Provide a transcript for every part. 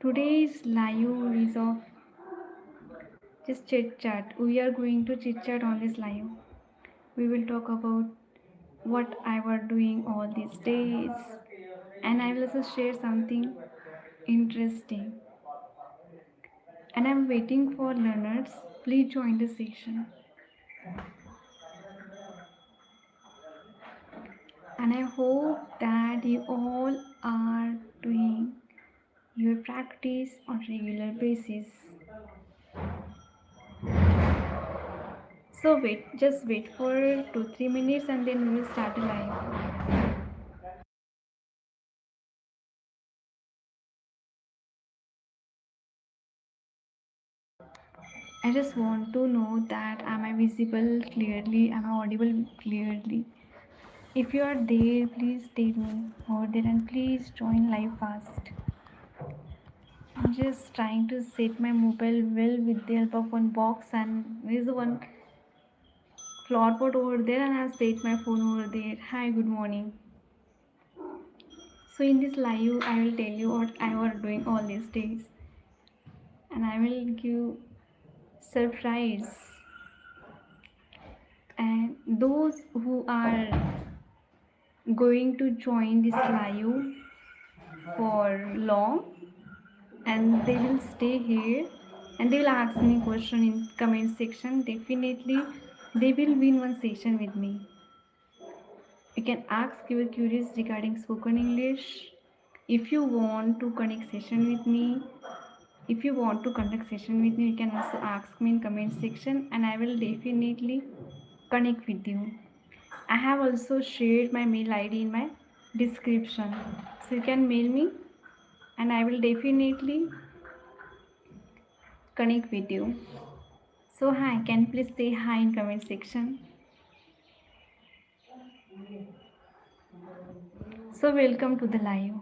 Today's live is of just chit chat. We are going to chit chat on this live. We will talk about what I was doing all these days, and I will also share something interesting. And I'm waiting for learners. Please join the session. And I hope that you all are doing your practice on regular basis. So just wait for 2-3 minutes and then we will start the live. I just want to know that am I visible clearly, am I audible clearly. If you are there, please tell me over there and please join live fast. I'm just trying to set my mobile well with the help of one box, and there is one flower pot over there and I have set my phone over there. Hi, good morning. So in this live I will tell you what I was doing all these days, and I will give surprise, and those who are going to join this live for long and they will stay here and they will ask me question in comment section, definitely they will win one session with me. You can ask your queries regarding spoken English. If you want to connect session with me, if you want to conduct session with me, you can also ask me in comment section and I will definitely connect with you. I have also shared my mail ID in my description, so you can mail me and I will definitely connect with you. So hi, can you please say hi in comment section. So welcome to the live.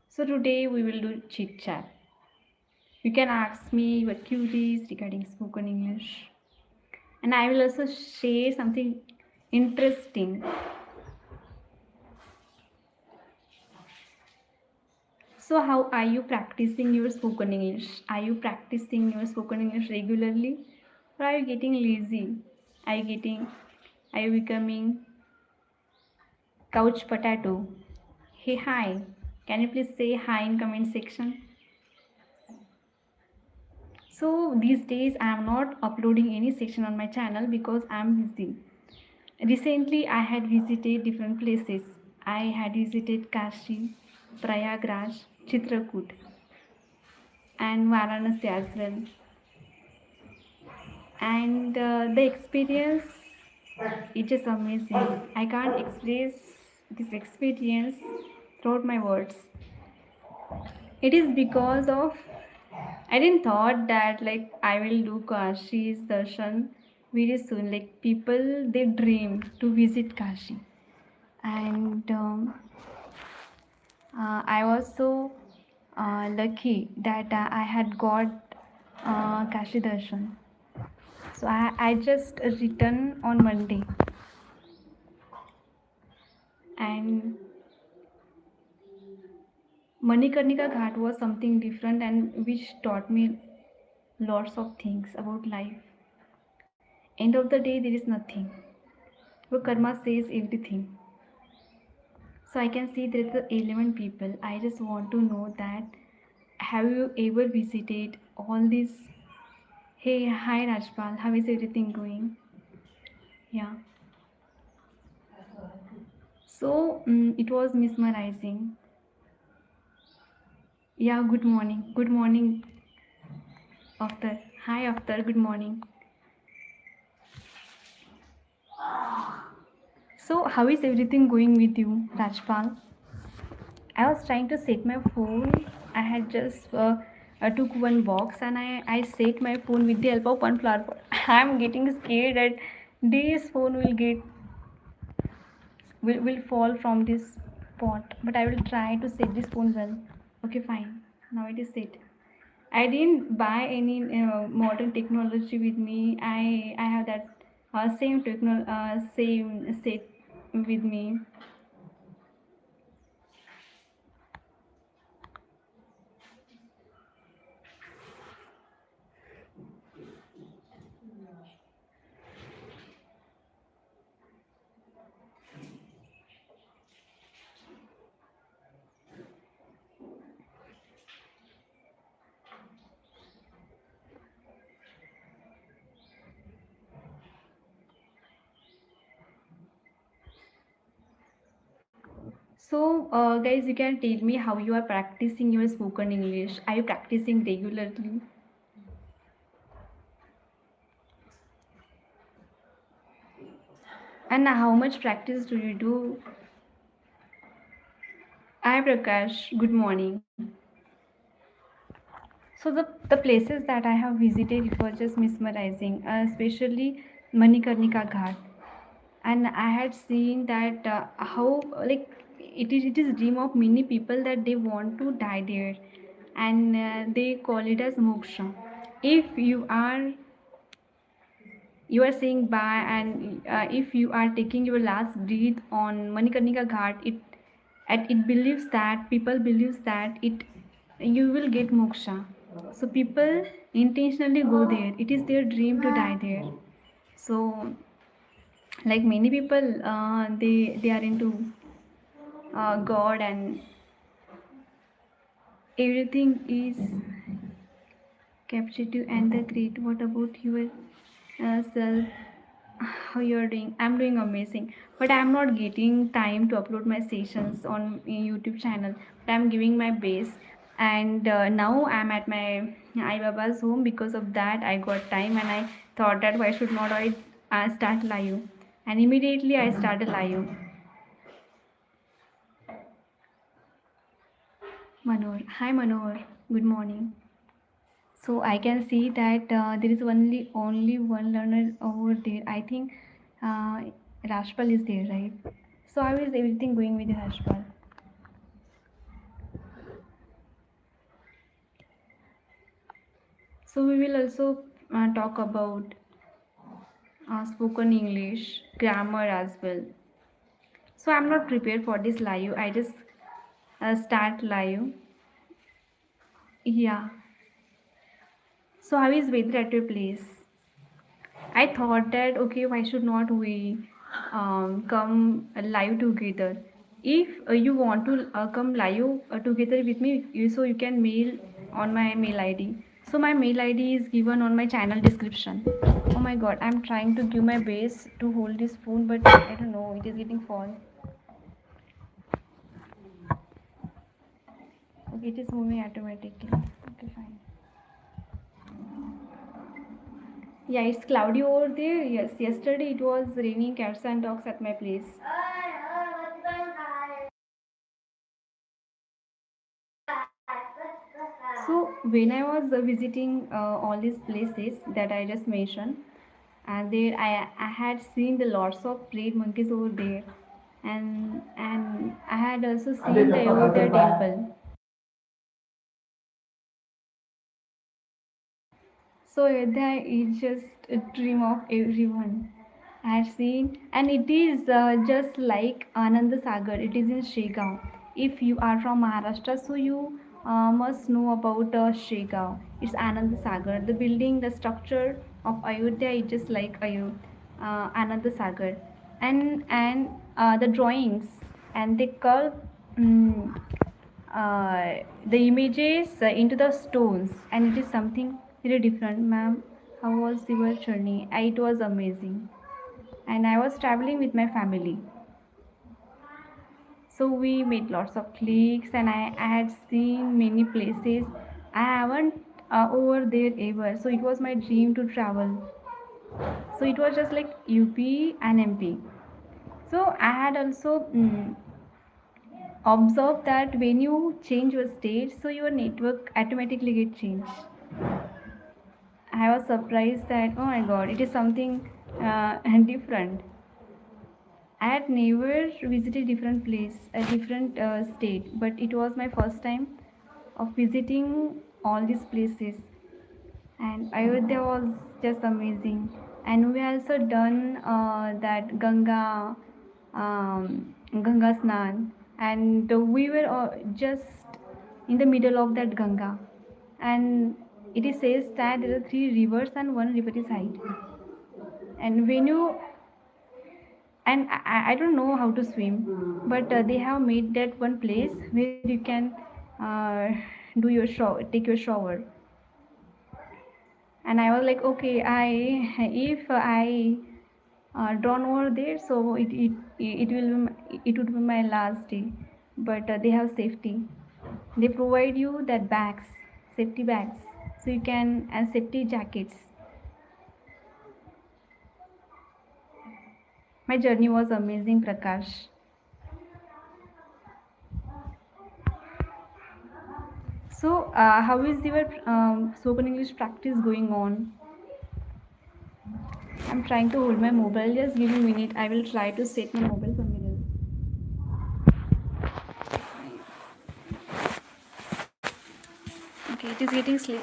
So today we will do chit chat. You can ask me your queries regarding spoken English, and I will also share something interesting. So how are you practicing your spoken English? Are you practicing your spoken English regularly? Or are you getting lazy? Are you getting are you becoming couch potato? Hey hi. Can you please say hi in comment section? So these days I am not uploading any section on my channel because I am busy. Recently I had visited different places. I had visited Kashi, Prayagraj, Chitrakoot and Varanasi as well. And the experience is just amazing. I can't express this experience throughout my words. It is because of I didn't thought that like I will do Kashi's darshan very soon. Like people they dream to visit Kashi, and I was so lucky that I had got Kashi darshan. So I just returned on Monday, and Manikarnika Ghat was something different and which taught me lots of things about life. End of the day, there is nothing. Your karma says everything. So I can see there are 11 people. I just want to know that have you ever visited all these? Hey, hi Rajpal, how is everything going? Yeah. So it was mesmerizing. Yeah, good morning. Good morning, After. Hi, After. Good morning. So, how is everything going with you, Rajpal? I was trying to set my phone. I had just took one box and I set my phone with the help of one flower pot. I'm getting scared that this phone will fall from this pot. But I will try to set this phone well. Okay, fine. Now it is set. I didn't buy any modern technology with me. I have that same set with me. So, guys, you can tell me how you are practicing your spoken English. Are you practicing regularly? And how much practice do you do? Hi, Prakash. Good morning. So, the places that I have visited, it was just mesmerizing, especially Manikarnika Ghat. And I had seen that how like it is dream of many people that they want to die there, and they call it as moksha. If you are saying bye, and if you are taking your last breath on Manikarnika Ghat, it believes that people believes that it you will get moksha. So people intentionally go there. It is their dream to die there. So like many people, they are into God, and everything is captive and the great. What about your self? How you're doing? I'm doing amazing, but I'm not getting time to upload my sessions on YouTube channel. But I'm giving my best, and now I'm at my Ai Baba's home. Because of that, I got time, and I thought that why should not I start live? And immediately I started live. Manor, hi Manor, good morning. So I can see that there is only one learner over there. I think uh, Rashpal is there, right? So how is everything going with Rashpal? So we will also talk about spoken English, grammar as well. So I'm not prepared for this live. I just start live. Yeah. So how is weather at your place? I thought that okay, why should not we come live together? If you want to come live together with me, so you can mail on my mail ID. So my mail ID is given on my channel description. Oh my God, I'm trying to give my best to hold this phone, but I don't know, it is getting fall. Okay, it is moving automatically. Okay, fine. Yeah, it's cloudy over there. Yes, yesterday it was raining cats and dogs at my place. So when I was visiting all these places that I just mentioned, and there I had seen the lots of red monkeys over there, and I had also seen the Ayodhya temple. So Ayodhya is just a dream of everyone. I had seen, and it is just like Anand Sagar. It is in Shegaon. If you are from Maharashtra, so you must know about Shegaon. It's Anand Sagar. The building, the structure of Ayodhya is just like Anand Sagar, and the drawings, and they curve. Um, the images into the stones, and it is something very different. Ma'am, how was your journey? It was amazing, and I was traveling with my family, so we made lots of cliques, and I had seen many places I haven't over there ever. So it was my dream to travel. So it was just like UP and MP. So I had also observed that when you change your state, so your network automatically get changed. I was surprised that oh my god, it is something different. I had never visited different place, a different state, but it was my first time of visiting all these places, and Ayodhya was just amazing. And we also done that Ganga Snan, and we were just in the middle of that Ganga, and it is says that there are three rivers and one river is hide. And when you and I don't know how to swim, but they have made that one place where you can uh, do your shower, take your shower. And I was like, okay, I if I drawn over there, so it will be it would be my last day. but they have safety. They provide you that bags, safety bags, so you can, and safety jackets. My journey was amazing, Prakash. So, how is your spoken English practice going on? I'm trying to hold my mobile. Just give me a minute. I will try to set my mobile somewhere else. Okay, it is getting sleep.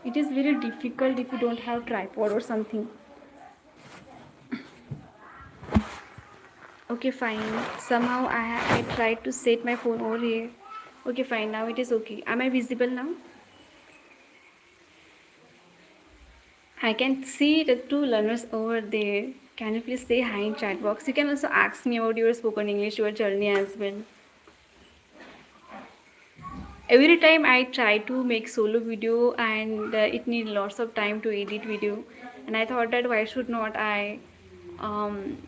It is very difficult if you don't have tripod or something. Okay, fine. Somehow I tried to set my phone over here. Okay, fine. Now it is okay. Am I visible now? I can see the two learners over there. Can you please say hi in chat box? You can also ask me about your spoken English, your journey as well. Every time I try to make solo video and it needs lots of time to edit video, and I thought that why should not I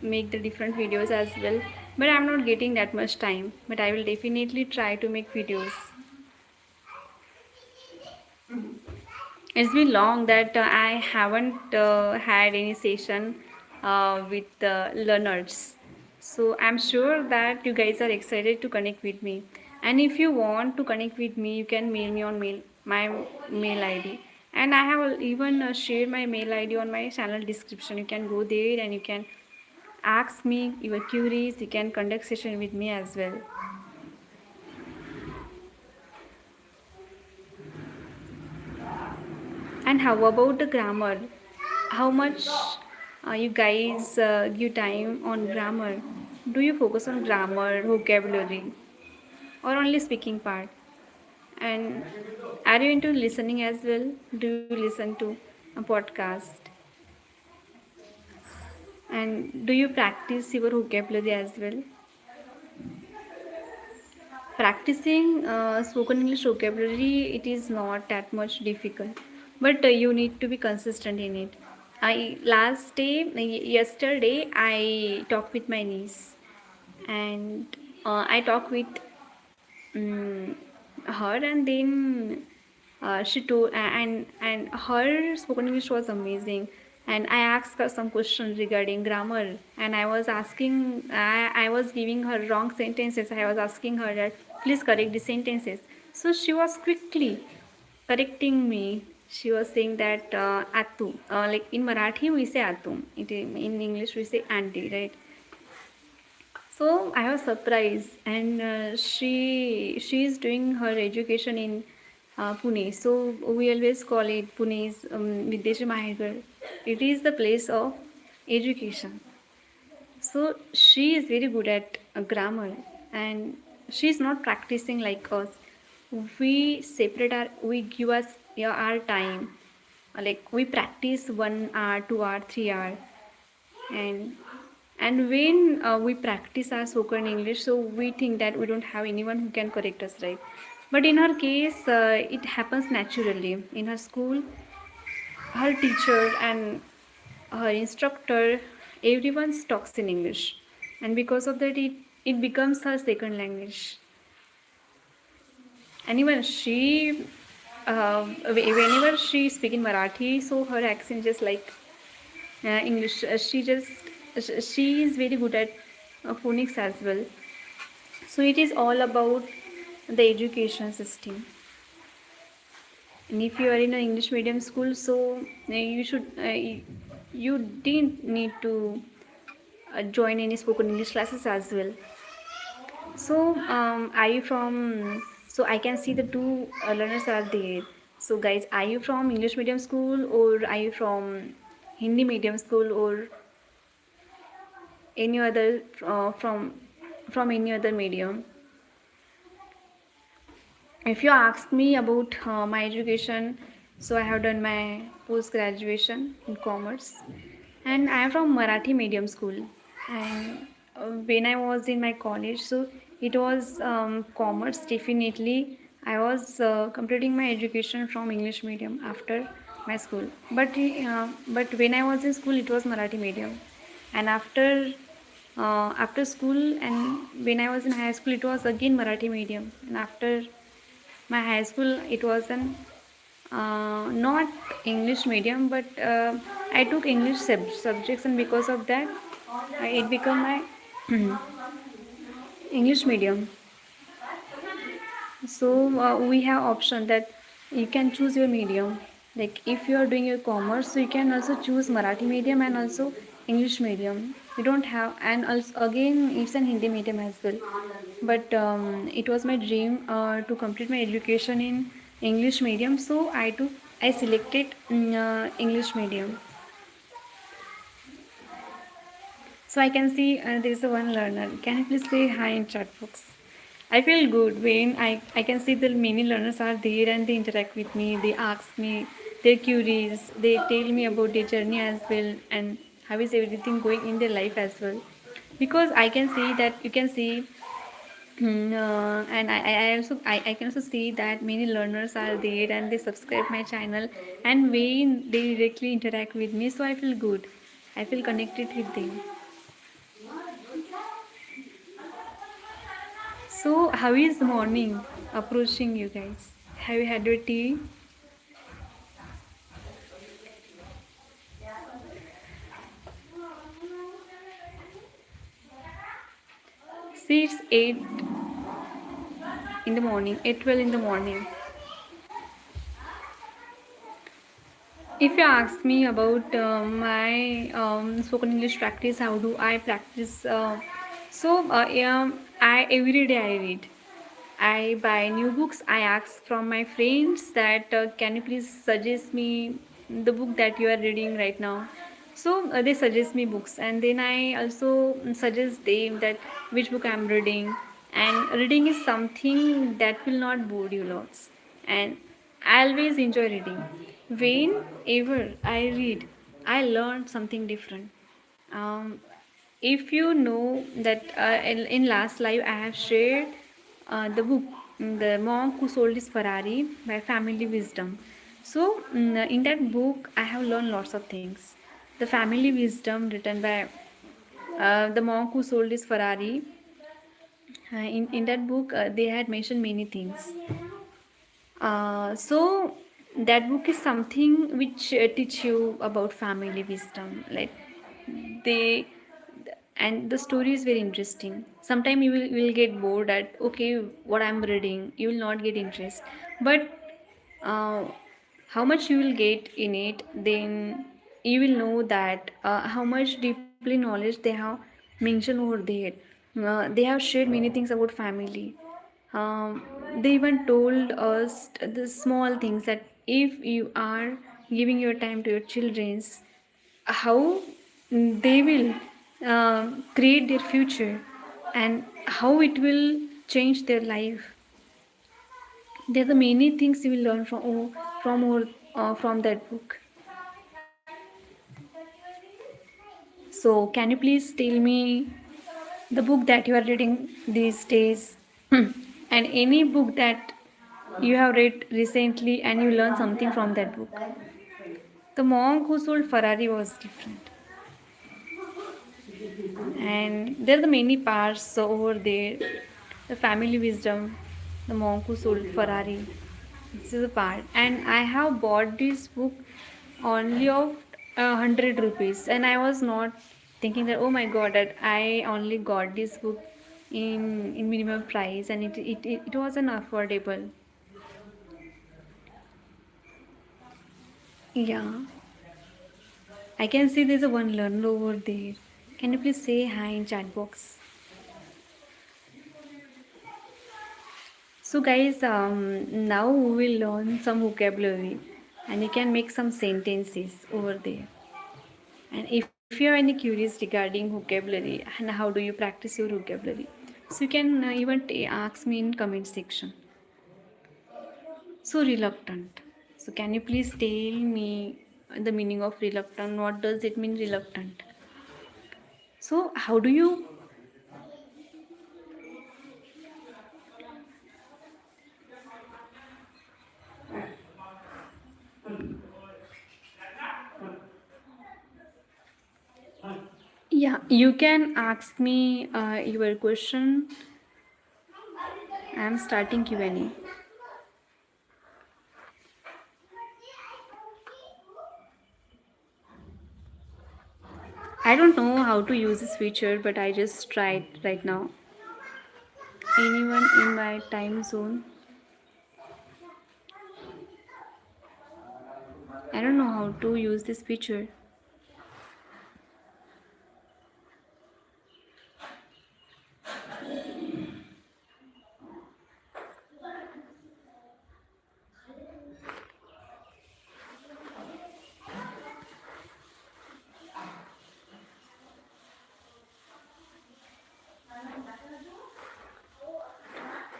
make the different videos as well, but I'm not getting that much time, but I will definitely try to make videos. It's been long that I haven't had any session with learners. So I'm sure that you guys are excited to connect with me. And if you want to connect with me, you can mail me on my mail ID. And I have even shared my mail ID on my channel description. You can go there and you can ask me your queries. You can conduct session with me as well. And how about the grammar? How much you guys give time on grammar? Do you focus on grammar, vocabulary, or only speaking part? And are you into listening as well? Do you listen to a podcast? And do you practice your vocabulary as well? Practicing spoken English vocabulary, it is not that much difficult, but you need to be consistent in it. I last day yesterday I talked with my niece, and I talked with um, her, and then she told, and her spoken English was amazing. And I asked her some questions regarding grammar, and I was giving her wrong sentences. I was asking her that please correct the sentences. So she was quickly correcting me. She was saying that atu, like in Marathi we say atum, in English we say auntie, right? So I was surprised, and she is doing her education in Pune. So we always call it Pune's Videshi Mahegar. It is the place of education. So she is very good at grammar, and she is not practicing like us. We give us, yeah, our time. Like we practice 1 hour, 2 hour, 3 hour, and when we practice our spoken English, so we think that we don't have anyone who can correct us, right? But in her case, it happens naturally. In her school, her teacher and her instructor, everyone talks in English, and because of that, it becomes her second language. And even she, whenever she speak in Marathi, so her accent just like English. She is very good at phonics as well. So it is all about the education system. And if you are in an English medium school, so you didn't need to join any spoken English classes as well. So are you from? So I can see the two learners are there. So guys, are you from English medium school, or are you from Hindi medium school, or any other from any other medium? If you ask me about my education, so I have done my post graduation in commerce, and I am from Marathi medium school. And when I was in my college, so it was commerce definitely. I was completing my education from English medium after my school, but when I was in school, it was Marathi medium. And after school, and when I was in high school, it was again Marathi medium. And after my high school, it was an not English medium, but I took English subjects, and because of that, it became my English medium. So we have option that you can choose your medium. Like if you are doing your commerce, so you can also choose Marathi medium and also English medium. You don't have, and also again it's an Hindi medium as well. But it was my dream to complete my education in English medium, so I selected English medium. So I can see there is a one learner. Can you please say hi in chat box? I feel good when I can see that many learners are there and they interact with me. They ask me, they're curious. They tell me about their journey as well and how is everything going in their life as well. Because I can see that you can see, and I can also see that many learners are there and they subscribe my channel and when they directly interact with me, so I feel good. I feel connected with them. So, how is the morning approaching you guys? Have you had your tea? See, it's 8 in the morning, 8:12 in the morning. If you ask me about my spoken English practice, how do I practice? Yeah, I every day I read. I buy new books. I ask from my friends that can you please suggest me the book that you are reading right now. So they suggest me books, and then I also suggest them that which book I am reading. And reading is something that will not bore you lots, and I always enjoy reading. Whenever I read, I learn something different. Um, if you know that in last live I have shared the book The Monk Who Sold His Ferrari by Family Wisdom. So in that book I have learned lots of things. The Family Wisdom written by the monk who sold his Ferrari. In that book they had mentioned many things. So that book is something which teach you about family wisdom. Like they, and the story is very interesting. Sometimes you will get bored at okay what I'm reading. You will not get interest, but uh, how much you will get in it, then you will know that how much deeply knowledge they have mentioned over there. They have shared many things about family. They even told us the small things that if you are giving your time to your children's, how they will create their future and how it will change their life. There are the many things you will learn from that book. So can you please tell me the book that you are reading these days and any book that you have read recently and you learn something from that book? The monk who sold Ferrari was different, and there are the many parts over there. The family wisdom, the monk who sold Ferrari. This is a part, and I have bought this book only of 100 rupees, and I was not thinking that oh my god that I only got this book in minimum price, and it was an affordable. Yeah, I can see there's a one learner over there. Can you please say hi in chat box? So guys, now we will learn some vocabulary, and you can make some sentences over there. And if you have any queries regarding vocabulary and how do you practice your vocabulary, so you can even ask me in comment section. So reluctant. So can you please tell me the meaning of reluctant? What does it mean reluctant? So how do you? Yeah, you can ask me your question. I'm starting Q&A. I don't know how to use this feature, but I just tried right now. Anyone in my time zone? I don't know how to use this feature.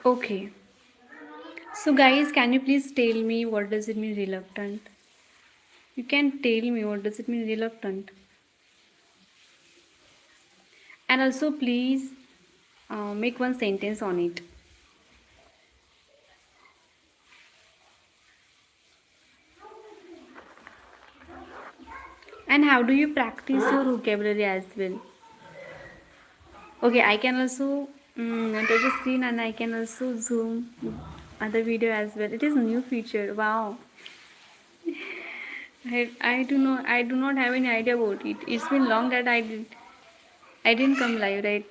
Okay. So guys, can you please tell me what does it mean reluctant? You can tell me what does it mean reluctant? And also please make one sentence on it. And how do you practice your vocabulary as well? Okay, I can also touch the screen and I can also zoom other video as well. It is new feature. Wow. I do not have any idea about it. It's been long that I didn't come live, right?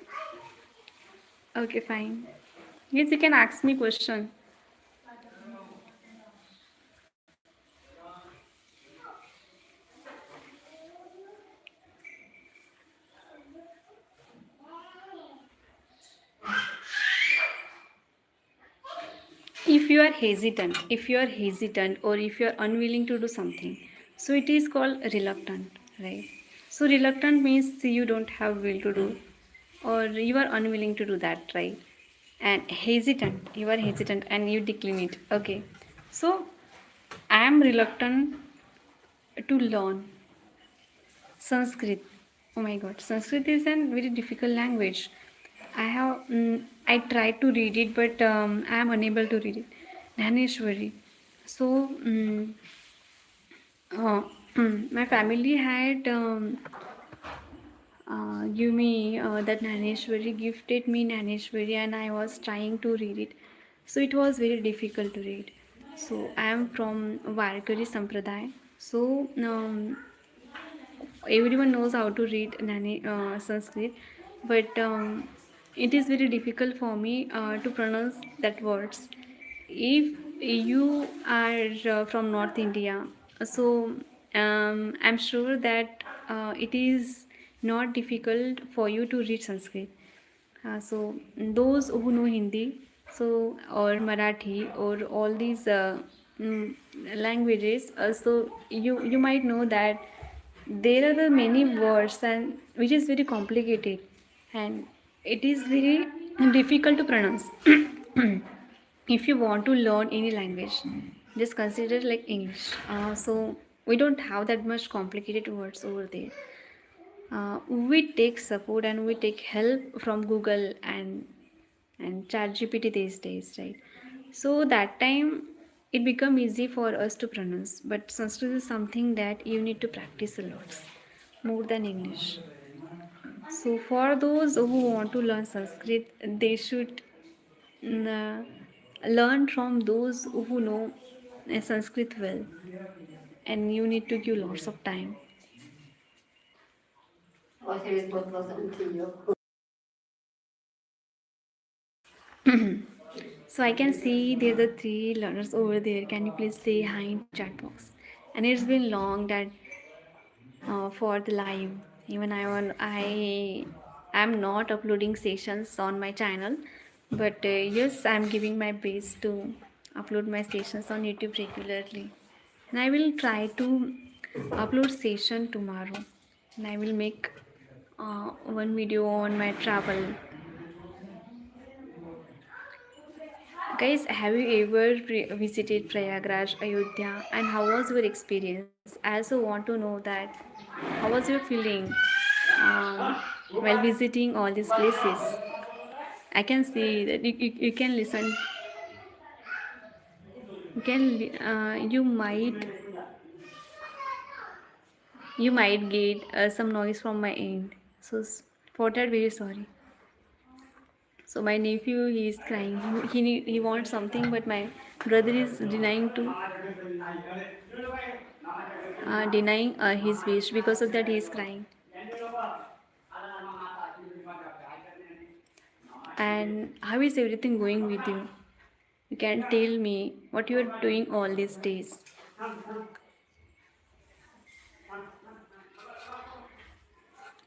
Okay, fine. Yes, you can ask me question. If you are hesitant or if you are unwilling to do something, so it is called reluctant, right? So reluctant means you don't have will to do, or you are unwilling to do that, right? And hesitant, you are hesitant and you decline it. Okay, so I am reluctant to learn Sanskrit. Oh my god, Sanskrit is a very difficult language. I tried to read it, but I am unable to read it. Dhaneshwari. So, uh, my family had give me that Dhaneshwari, gifted me Dhaneshwari, and I was trying to read it. So, it was very difficult to read. So, I am from Varkari Sampradaya. So, everyone knows how to read Sanskrit, but it is very difficult for me to pronounce that words. If you are from North India, so I'm sure that it is not difficult for you to read Sanskrit. So those who know Hindi, so or Marathi or all these mm, languages, so you might know that there are the many words and which is very complicated and it is very difficult to pronounce. If you want to learn any language, just consider like English. So we don't have that much complicated words over there. We take support and we take help from Google and ChatGPT these days, right? So that time it become easy for us to pronounce. But Sanskrit is something that you need to practice a lot more than English. So for those who want to learn Sanskrit, they should uh, learn from those who know Sanskrit well, and you need to give lots of time. So I can see there are the three learners over there. Can you please say hi in chat box? And it's been long that for the live. Even I am not uploading sessions on my channel, but yes, I'm giving my best to upload my sessions on YouTube regularly. And I will try to upload session tomorrow. And I will make one video on my travel. Guys, have you ever visited Prayagraj, Ayodhya, and how was your experience? I also want to know that how was your feeling um, while visiting all these places? I can see that you can listen. You might get some noise from my end. So for that, very sorry. So my nephew, he is crying. He wants something, but my brother is denying his wish. Because of that, he is crying. And how is everything going with you? You can tell me what you are doing all these days.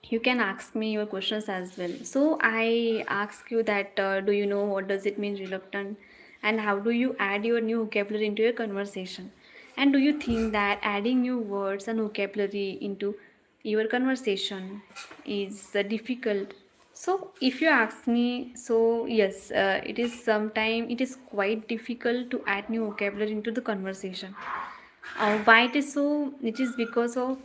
You can ask me your questions as well. So I ask you that do you know what does it mean reluctant, and how do you add your new vocabulary into your conversation, and do you think that adding new words and vocabulary into your conversation is difficult? So if you ask me, so yes, it is quite difficult to add new vocabulary into the conversation. Why it is so? It is because of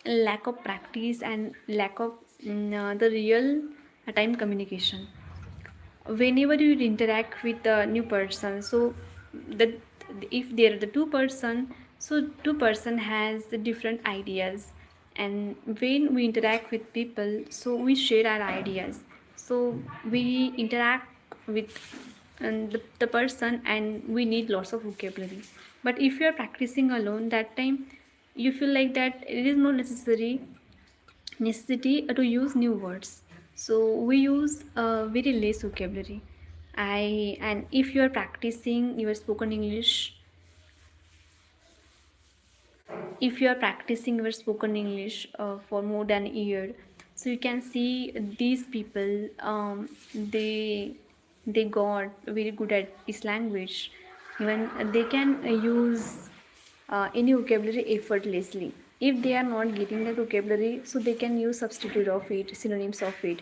lack of practice and lack of the real time communication. Whenever you interact with a new person, so the if they're the two-person, so two-person has the different ideas, and when we interact with people, so we share our ideas. So we interact with the person, and we need lots of vocabulary. But if you are practicing alone, that time you feel like that it is not necessity to use new words. So we use very less vocabulary. I And if you are practicing your spoken English, if you are practicing your spoken English for more than a year, so you can see these people, they got very good at this language. Even they can use any vocabulary effortlessly. If they are not getting that vocabulary, so they can use substitute of it, synonyms of it.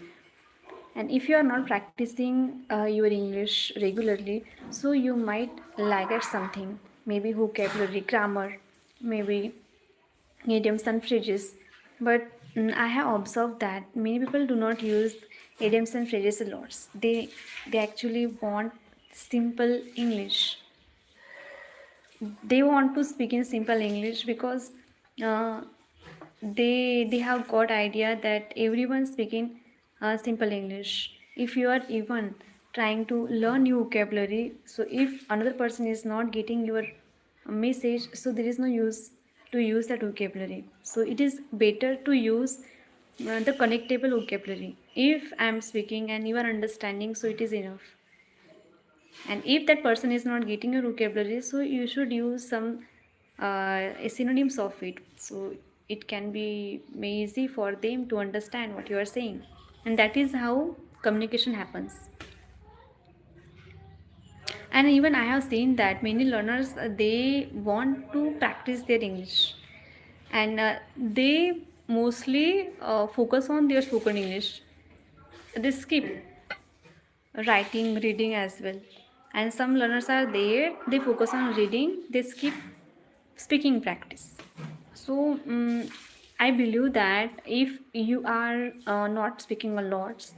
And if you are not practicing your English regularly, so you might lag at something, maybe vocabulary, grammar, maybe idioms and phrases. But I have observed that many people do not use idioms and phrases a lot. They actually want simple English. They want to speak in simple English because uh, they have got idea that everyone speaking simple English. If you are even trying to learn new vocabulary, so if another person is not getting your message, so there is no use to use that vocabulary. So it is better to use the connectable vocabulary. If I am speaking and you are understanding, so it is enough. And if that person is not getting your vocabulary, so you should use some synonyms of it, so it can be easy for them to understand what you are saying. And that is how communication happens. And even I have seen that many learners, they want to practice their English, and they mostly focus on their spoken English. They skip writing, reading as well. And some learners are there, they focus on reading, they skip speaking practice. So I believe that if you are not speaking a lot,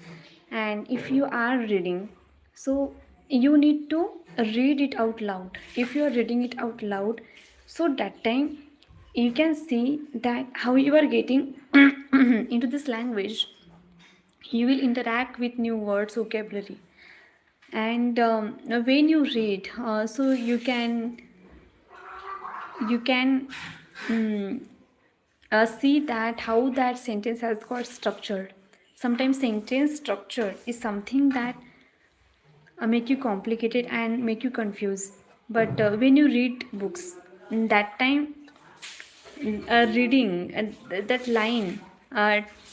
and if you are reading, so you need to read it out loud. If you are reading it out loud, so that time you can see that how you are getting into this language. You will interact with new words, vocabulary. And when you read, so you can um, see that how that sentence has got structured. Sometimes sentence structure is something that make you complicated and make you confused. But when you read books, that time reading that line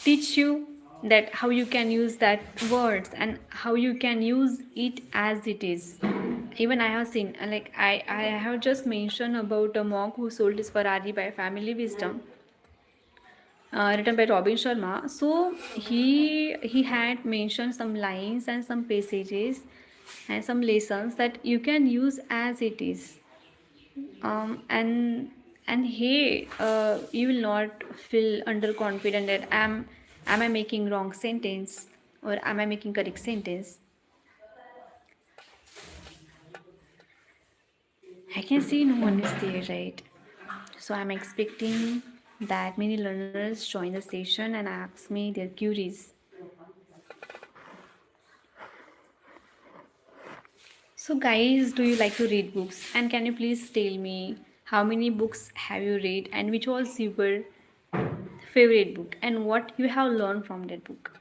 teach you that how you can use that words and how you can use it as it is. Even I have seen, I have just mentioned about a monk who sold his Ferrari by family wisdom, written by Robin Sharma. So he had mentioned some lines and some passages and some lessons that you can use as it is. And hey, you will not feel underconfident that am I making wrong sentence or am I making correct sentence. I can see no one is there, right? So I'm expecting that many learners join the session and ask me their queries. So, guys, do you like to read books? And can you please tell me how many books have you read and which was your favorite book and what you have learned from that book?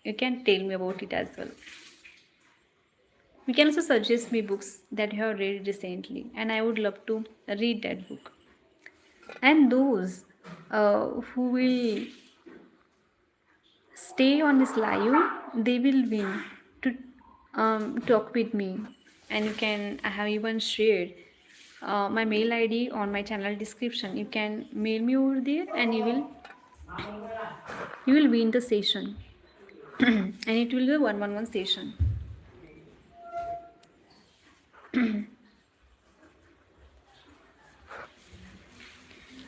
You can tell me about it as well. You can also suggest me books that you have read recently, and I would love to read that book. And those who will stay on this live, they will win to talk with me. And you can, I have even shared my mail ID on my channel description. You can mail me over there, and you will win the session, and it will be a 111 session.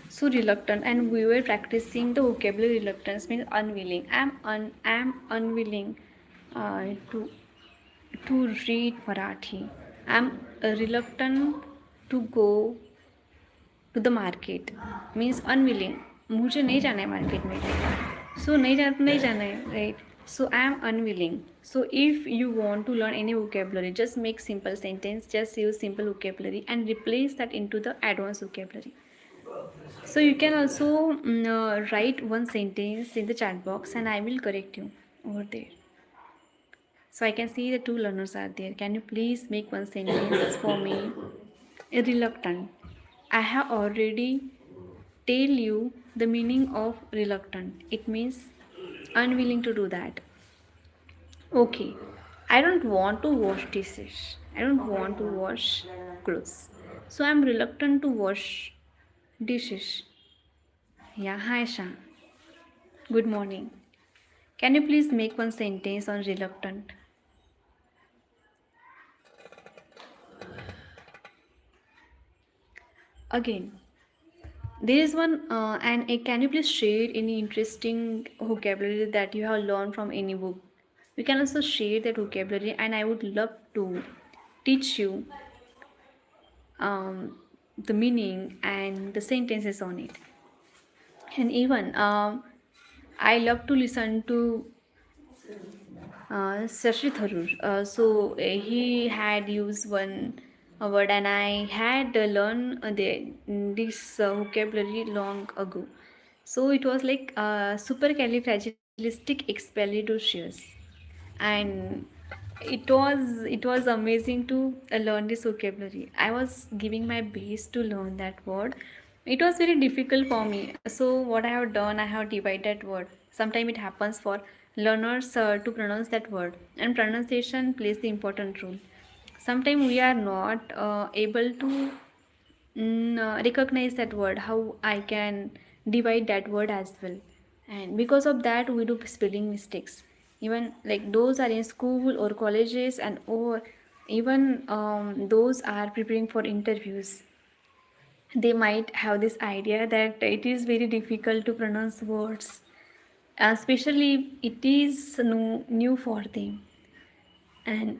So reluctant, and we were practicing the vocabulary. Reluctance means unwilling. I'm unwilling to read Marathi. I'm reluctant to go to the market. Means unwilling. मुझे नहीं जाना है market में. So नहीं जाना है, right? So I am unwilling. So if you want to learn any vocabulary, just make simple sentence. Just use simple vocabulary and replace that into the advanced vocabulary. So you can also write one sentence in the chat box and I will correct you over there. So I can see the two learners are there. Can you please make one sentence for me? Reluctant. I have already tell you the meaning of reluctant. It means unwilling to do that. Okay. I don't want to wash dishes. I don't want to wash clothes. So I'm reluctant to wash dishes. Yeah, hi Sha. Good morning. Can you please make one sentence on reluctant? Again, there is one, can you please share any interesting vocabulary that you have learned from any book? You can also share that vocabulary, and I would love to teach you the meaning and the sentences on it. And even I love to listen to Sashi Tharoor. He had used one word, and I had learned this vocabulary long ago. So it was like supercalifragilisticexpialidocious, and it was amazing to learn this vocabulary. I was giving my best to learn that word. It was very difficult for me. So what I have done, I have divided word. Sometimes it happens for learners to pronounce that word, and pronunciation plays the important role. Sometimes we are not able to recognize that word, how I can divide that word as well, and because of that we do spelling mistakes, even like those are in school or colleges, and or even those are preparing for interviews. They might have this idea that it is very difficult to pronounce words, especially it is new for them. And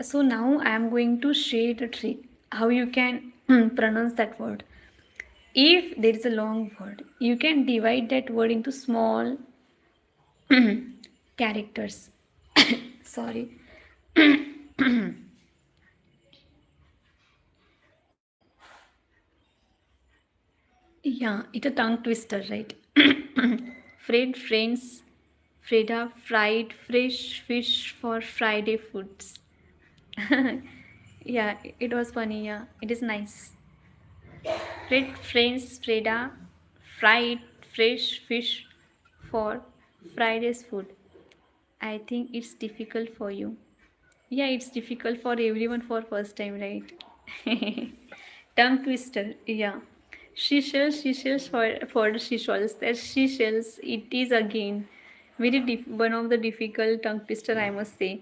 so now I am going to share the trick how you can pronounce that word. If there is a long word, you can divide that word into small characters. Sorry. Yeah, it's a tongue twister, right? Fred, friends, Freda, fried, fresh fish for Friday foods. Yeah, it was funny. Yeah, it is nice. Fred, friends, Freda, fried fresh fish for Friday's food. I think it's difficult for you. Yeah, it's difficult for everyone for first time, right? Tongue twister. Yeah. She shells for the seashells. That seashells. It is again one of the difficult tongue twister, I must say.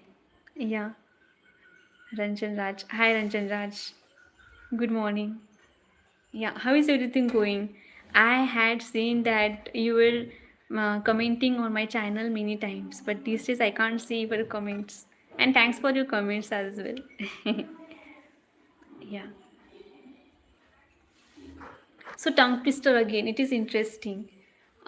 Yeah. Ranjan Raj. Hi Ranjan Raj. Good morning. Yeah. How is everything going? I had seen that you were commenting on my channel many times, but these days I can't see your comments. And thanks for your comments as well. Yeah. So tongue twister again, it is interesting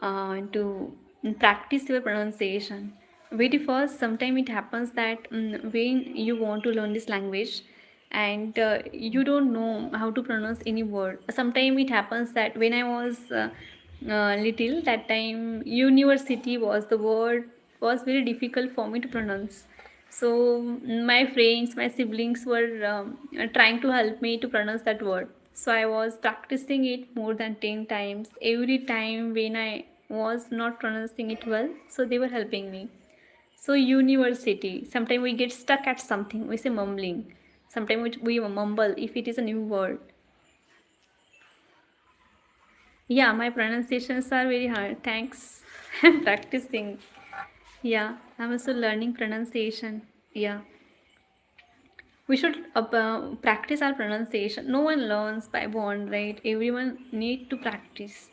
to practice your pronunciation. Very first, sometimes it happens that when you want to learn this language and you don't know how to pronounce any word. Sometimes it happens that when I was little, that time university was the word was very difficult for me to pronounce. So my friends, my siblings were trying to help me to pronounce that word. So I was practicing it more than 10 times. Every time when I was not pronouncing it well, so they were helping me. So university, sometimes we get stuck at something, we say mumbling. Sometimes we mumble if it is a new word. Yeah, my pronunciations are very hard. Thanks. I'm practicing. Yeah, I'm also learning pronunciation. Yeah. We should practice our pronunciation. No one learns by born, right? Everyone need to practice.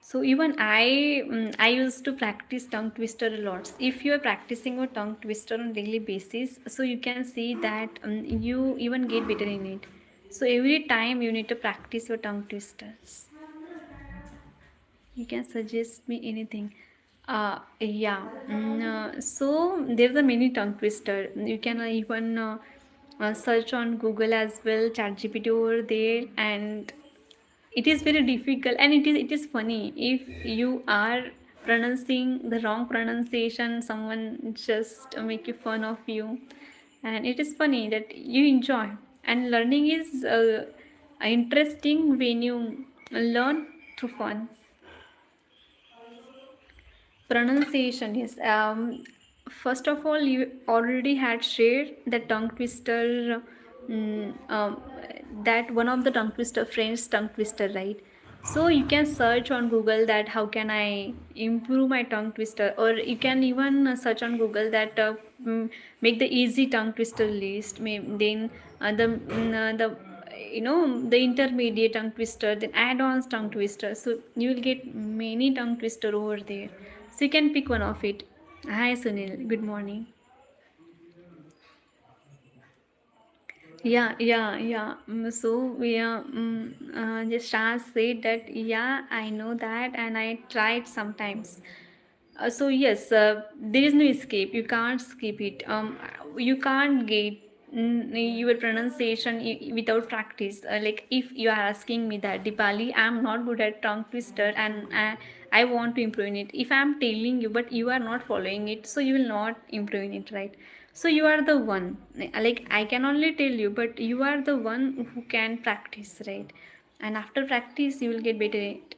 So even I used to practice tongue twister a lot. If you are practicing a tongue twister on daily basis, so you can see that you even get better in it. So every time you need to practice your tongue twisters. You can suggest me anything. Yeah. So there's a mini tongue twister. You can even search on Google as well, ChatGPT over there, and it is very difficult and it is funny if you are pronouncing the wrong pronunciation. Someone just make you fun of you, and it is funny that you enjoy. And learning is interesting when you learn through fun. Pronunciation, yes. First of all, you already had shared the tongue twister, mm, um, that one of the tongue twister, French tongue twister, right? So you can search on Google that how can I improve my tongue twister, or you can even search on Google that make the easy tongue twister list. Then the the intermediate tongue twister, then add-ons tongue twister. So you will get many tongue twister over there. So you can pick one of it. Hi Sunil, good morning. Yeah. So just as said that yeah, I know that and I tried sometimes. So yes, there is no escape. You can't skip it. You can't get your pronunciation without practice. Like if you are asking me that Dipali, I'm not good at tongue twister and I want to improve in it. If I'm telling you, but you are not following it, so you will not improve in it, right? So you are the one. Like I can only tell you, but you are the one who can practice, right? And after practice, you will get better at it.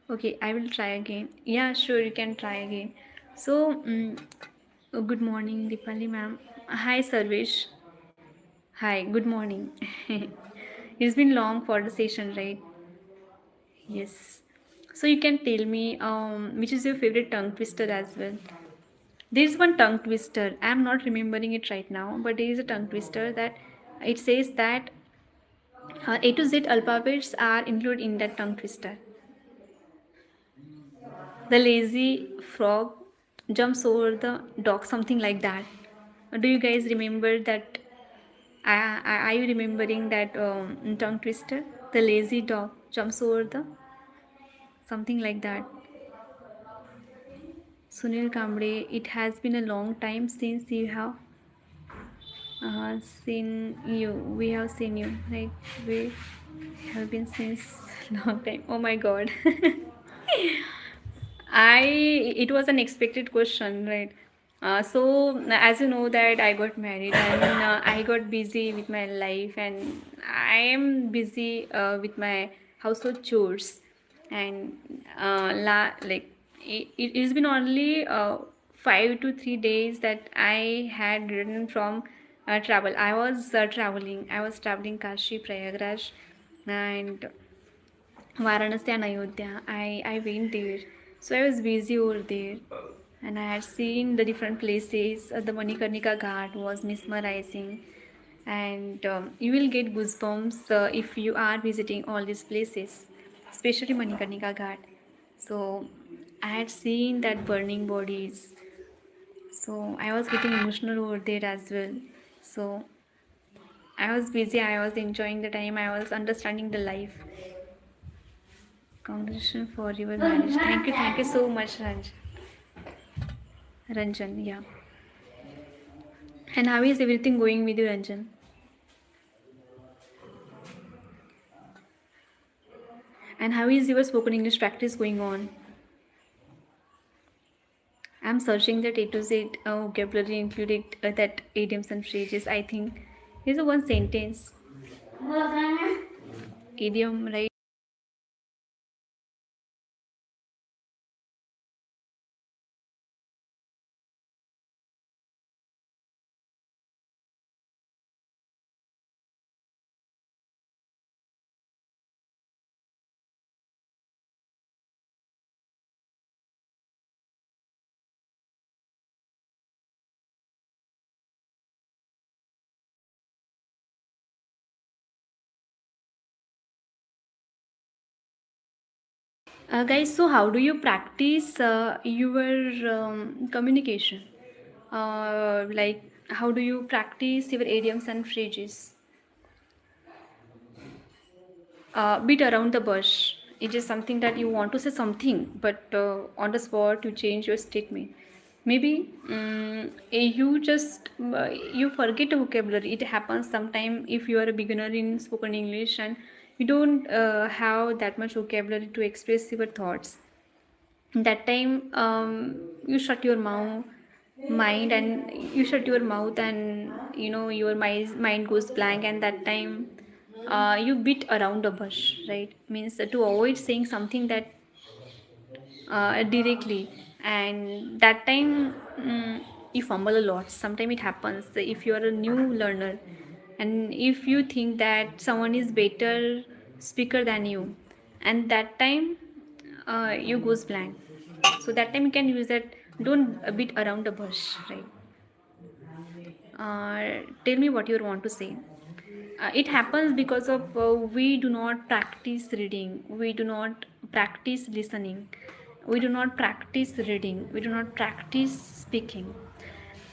Okay, I will try again. Yeah, sure, you can try again. So, good morning, Deepali ma'am. Hi, Sarvesh. Hi, good morning. It's been long for the session, right? Yes. So you can tell me which is your favorite tongue twister as well. There is one tongue twister. I am not remembering it right now, but there is a tongue twister that it says that A to Z alphabets are included in that tongue twister. The lazy frog jumps over the dog, something like that. Do you guys remember that? Are you remembering that tongue twister? The lazy dog jumps over the something like that. Sunil Kamble, it has been a long time since you have seen you. We have seen you, right? We have been since long time. Oh my God. I it was an expected question, right? So as you know that I got married and I got busy with my life and I am busy with my household chores and it has been only 5 to 3 days that I had returned from travel. I was traveling. I was traveling Kashi, Prayagraj, and Varanasi and Ayodhya. I went there. So I was busy over there. And I had seen the different places. The Manikarnika Ghat was mesmerizing. And you will get goosebumps if you are visiting all these places, especially Manikarnika Ghat. So I had seen that burning bodies. So I was getting emotional over there as well. So I was busy, I was enjoying the time, I was understanding the life. Congratulations for your marriage. Thank you so much, Ranjan. Yeah. And how is everything going with you, Ranjan? And how is your spoken English practice going on? I'm searching that A to Z vocabulary including that idioms and phrases. I think is a one sentence idiom, right? Guys, so how do you practice your communication? Like, how do you practice your idioms and phrases? Beat around the bush. It is something that you want to say something, but on the spot you change your statement. Maybe you just you forget a vocabulary. It happens sometime if you are a beginner in spoken English and you don't have that much vocabulary to express your thoughts. That time you shut your mouth mind and you shut your mouth and your mind goes blank, and that time you beat around the bush, right? Means to avoid saying something that directly, and that time you fumble a lot. Sometimes it happens if you are a new learner and if you think that someone is better speaker than you, and that time you goes blank. So that time you can use that, don't beat around the bush, right? Tell me what you want to say. It happens because of we do not practice reading, we do not practice listening, we do not practice reading, we do not practice speaking.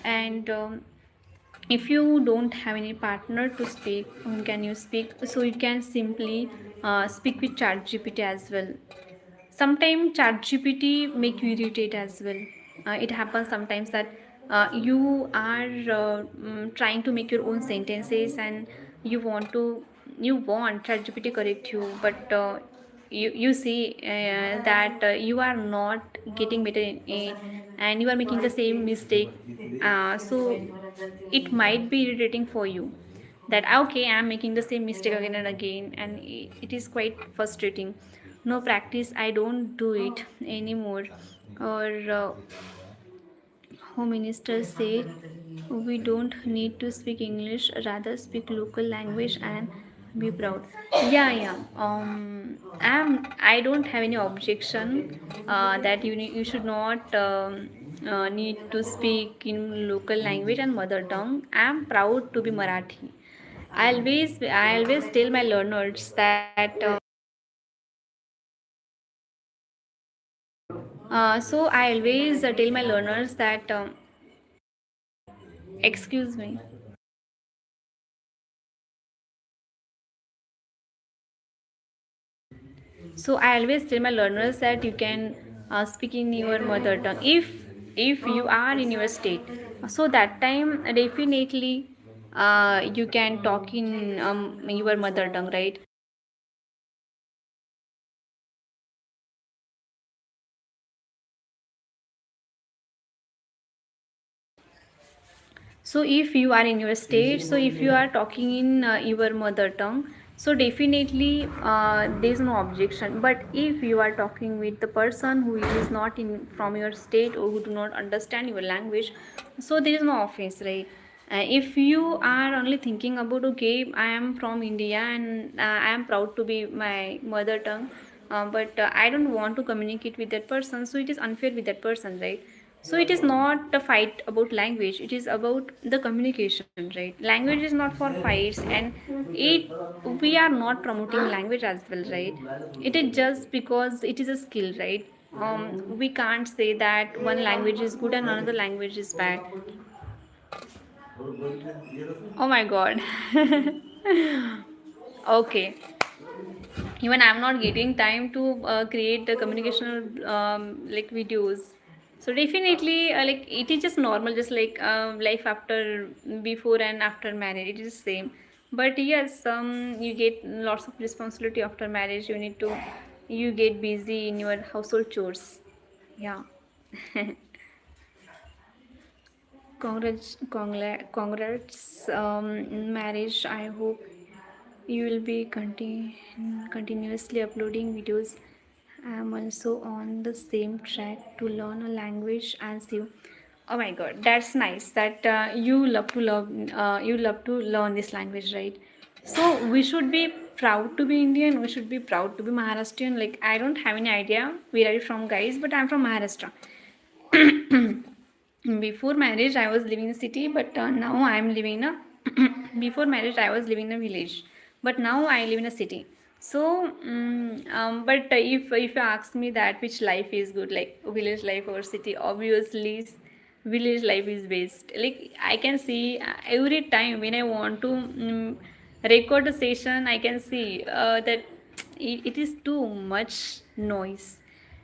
And if you don't have any partner to speak, whom can you speak? So you can simply speak with ChatGPT as well. Sometimes ChatGPT make you irritate as well. It happens sometimes that you are trying to make your own sentences and you want to you want ChatGPT correct you, but you see that you are not getting better in it and you are making the same mistake. So it might be irritating for you that okay, I'm making the same mistake again and again, and it is quite frustrating. No practice, I don't do it anymore. Or home minister said we don't need to speak English, rather speak local language and be proud. Yeah, yeah. I don't have any objection that you should not need to speak in local language and mother tongue. I'm proud to be Marathi. I always tell my learners that so I always tell my learners that excuse me. So I always tell my learners that you can speak in your mother tongue if you are in your state. So that time definitely you can talk in your mother tongue, right? So if you are in your state, so if you are talking in your mother tongue, so definitely there is no objection. But if you are talking with the person who is not in from your state or who do not understand your language, so there is no offense, right? If you are only thinking about okay, I am from India and I am proud to be my mother tongue, but I don't want to communicate with that person, so it is unfair with that person, right? So it is not a fight about language, it is about the communication, right? Language is not for fights, and it we are not promoting language as well, right? It is just because it is a skill, right? We can't say that one language is good and another language is bad. Oh my god. Okay, even I'm not getting time to create the communicational like videos. So definitely like it is just normal, just like life after, before and after marriage, it is same. But yes, you get lots of responsibility after marriage. You need to, you get busy in your household chores. Yeah. Congrats in marriage. I hope you will be continuously uploading videos. I'm also on the same track to learn a language as you. Oh my god, that's nice that you love to learn this language, right? So we should be proud to be Indian. We should be proud to be Maharashtrian. Like, I don't have any idea where are you from, guys, but I'm from Maharashtra. Before marriage I was living in a city, but now I am living in a before marriage I was living in a village, but now I live in a city. So but if you ask me that which life is good, like village life or city, obviously village life is best. Like, I can see every time when I want to record a session, I can see that it is too much noise.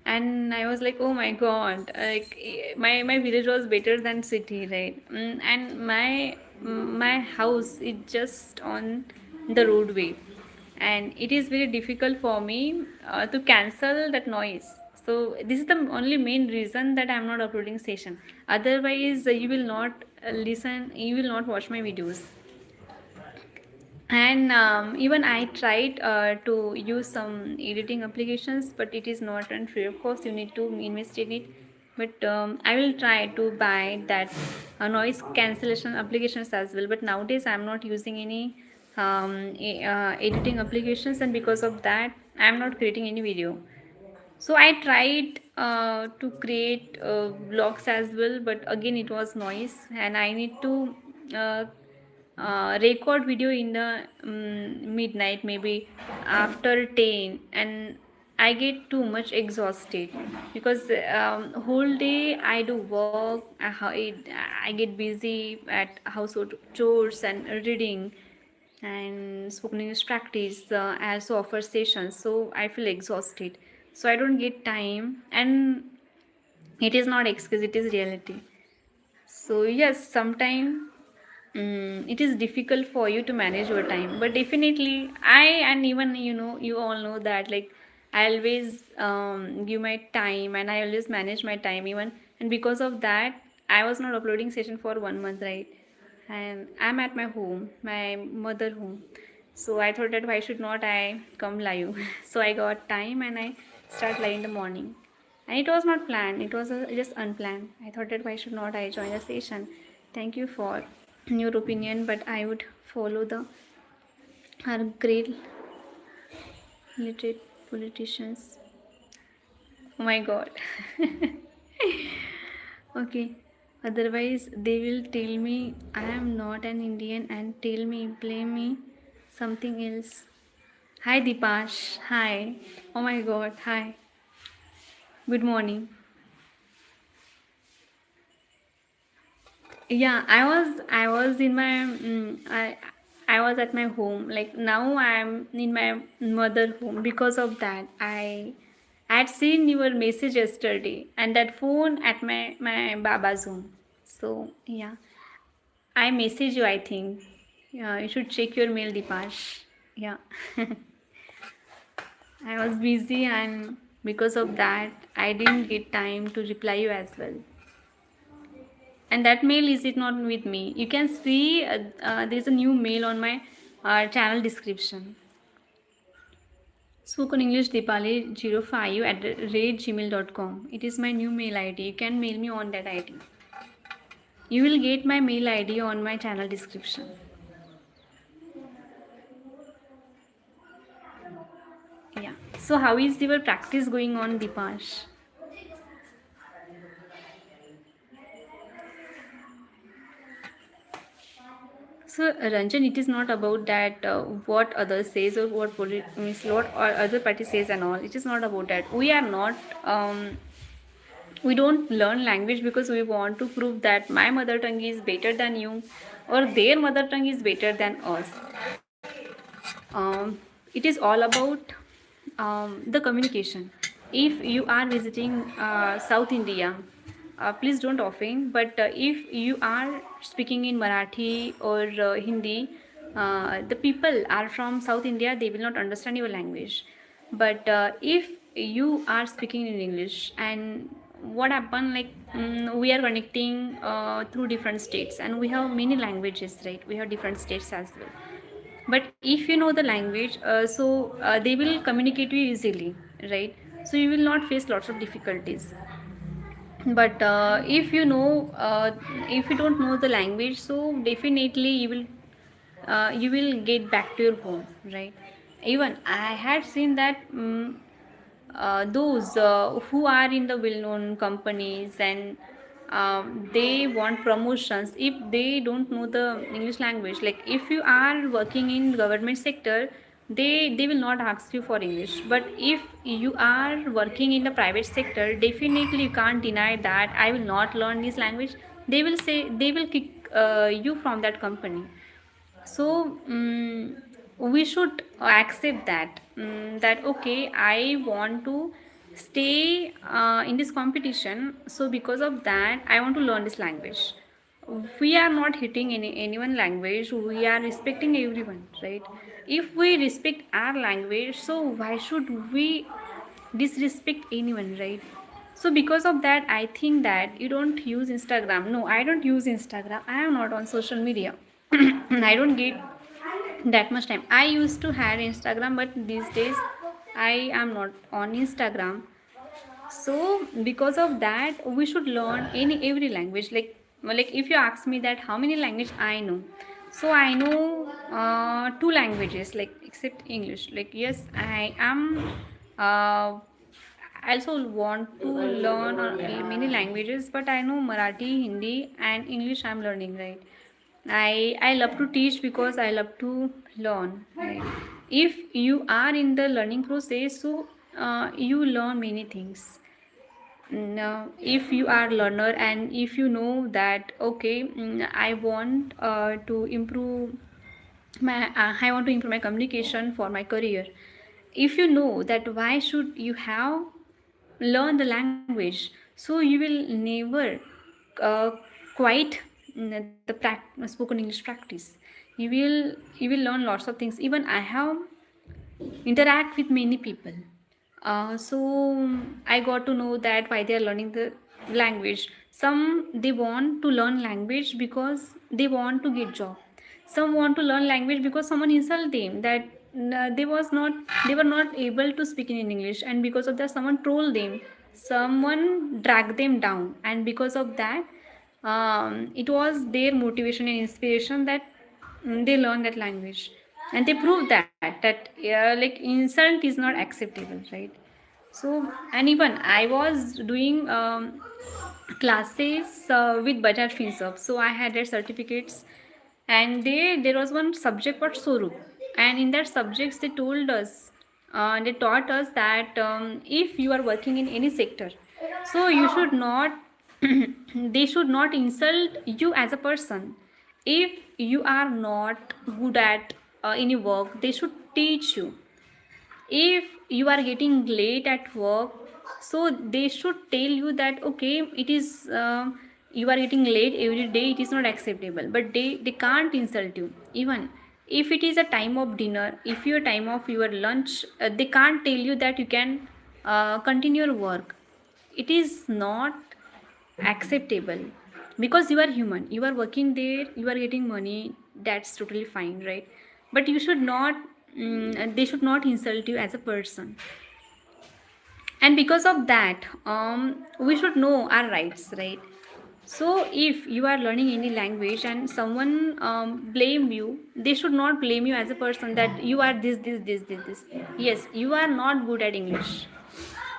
And I was like, oh my god, like my village was better than city, right? And my house is just on the roadway, and it is very difficult for me to cancel that noise. So this is the only main reason that I'm not uploading session. Otherwise you will not listen, you will not watch my videos. And even I tried to use some editing applications, but it is not on free of course, you need to invest in it. But I will try to buy that noise cancellation applications as well. But nowadays I'm not using any editing applications, and because of that I'm not creating any video. So I tried to create vlogs as well, but again it was noise, and I need to uh, record video in the midnight, maybe after 10, and I get too much exhausted because whole day I do work. I get busy at household chores and reading and spoken English practice. I also offer sessions, so I feel exhausted. So I don't get time, and it is not excuse, it is reality. So yes, sometimes it is difficult for you to manage your time, but definitely I, and even you all know that, like, I always give my time, and I always manage my time even. And because of that I was not uploading session for 1 month, right? And I'm at my home, my mother home. So I thought that why should not I come live. So I got time and I start live in the morning. And it was not planned, it was just unplanned. I thought that why should not I join the session. Thank you for your opinion, but I would follow the our great literate politicians. Oh my god. Okay. Otherwise, they will tell me I am not an Indian and tell me, blame me something else. Hi Dipash. Hi. Oh my god. Hi. Good morning. Yeah, I was in my I was at my home. Like, now I'm in my mother home. Because of that, I had seen your message yesterday, and that phone at my baba's home. So yeah, I message you, I think. Yeah, you should check your mail, Dipash. Yeah. I was busy, and because of that I didn't get time to reply you as well. And that mail is it not with me. You can see there's a new mail on my channel description. Spoken English Dipali05 at gmail.com. It is my new mail ID. You can mail me on that ID. You will get my mail ID on my channel description. Yeah. So how is your practice going on, Dipash? So Ranjan, it is not about that what others says or what means what or other party says and all. It is not about that. We are not We don't learn language because we want to prove that my mother tongue is better than you or their mother tongue is better than us. It is all about the communication. If you are visiting South India, please don't offend, but if you are speaking in Marathi or Hindi, the people are from South India, they will not understand your language. But if you are speaking in English, and what happened, like we are connecting through different states, and we have many languages, right? We have different states as well. But if you know the language, they will communicate you easily, right? So you will not face lots of difficulties. But if you don't know the language, so definitely you will get back to your home, right? Even I had seen that those who are in the well-known companies, and they want promotions, if they don't know the English language, like if you are working in government sector, they will not ask you for English. But if you are working in the private sector, definitely you can't deny that I will not learn this language. They will say, they will kick you from that company. So we should accept that, that okay, I want to stay in this competition, so because of that I want to learn this language. We are not hitting anyone language, we are respecting everyone, right? If we respect our language, so why should we disrespect anyone, right? So because of that, I think that you don't use Instagram. No, I don't use Instagram, I am not on social media. I don't get that much time. I used to have Instagram, but these days I am not on Instagram. So because of that, we should learn any every language. Like if you ask me that how many language I know, so I know two languages, like except English. Like yes, I am I also want to learn many languages, but I know Marathi, Hindi, and English I'm learning, right? I love to teach because I love to learn, right? If you are in the learning process, so you learn many things. Now if you are learner, and if you know that okay, I want to improve I want to improve my communication for my career. If you know that, why should you have learn the language? So you will never uh, quite the spoken English practice. You will learn lots of things. Even I have interact with many people, so I got to know that why they are learning the language. Some, they want to learn language because they want to get job. Some want to learn language because someone insult them, that they were not able to speak in English, and because of that someone troll them, someone drag them down, and because of that it was their motivation and inspiration that they learn that language, and they prove that yeah, like insult is not acceptable, right? So, and even I was doing classes with Bajaj FinServ, so I had their certificates, and there was one subject called Sorup, and in that subjects they taught us that if you are working in any sector, so you should not they should not insult you as a person. If you are not good at any work, they should teach you. If you are getting late at work, so they should tell you that okay, it is you are getting late every day, it is not acceptable, but they can't insult you. Even if it is a time of dinner, if your time of your lunch, they can't tell you that you can continue your work. It is not acceptable, because you are human, you are working there, you are getting money, that's totally fine, right? But you should not they should not insult you as a person. And because of that, we should know our rights, right? So if you are learning any language and someone blame you, they should not blame you as a person, that you are this. Yes, you are not good at English,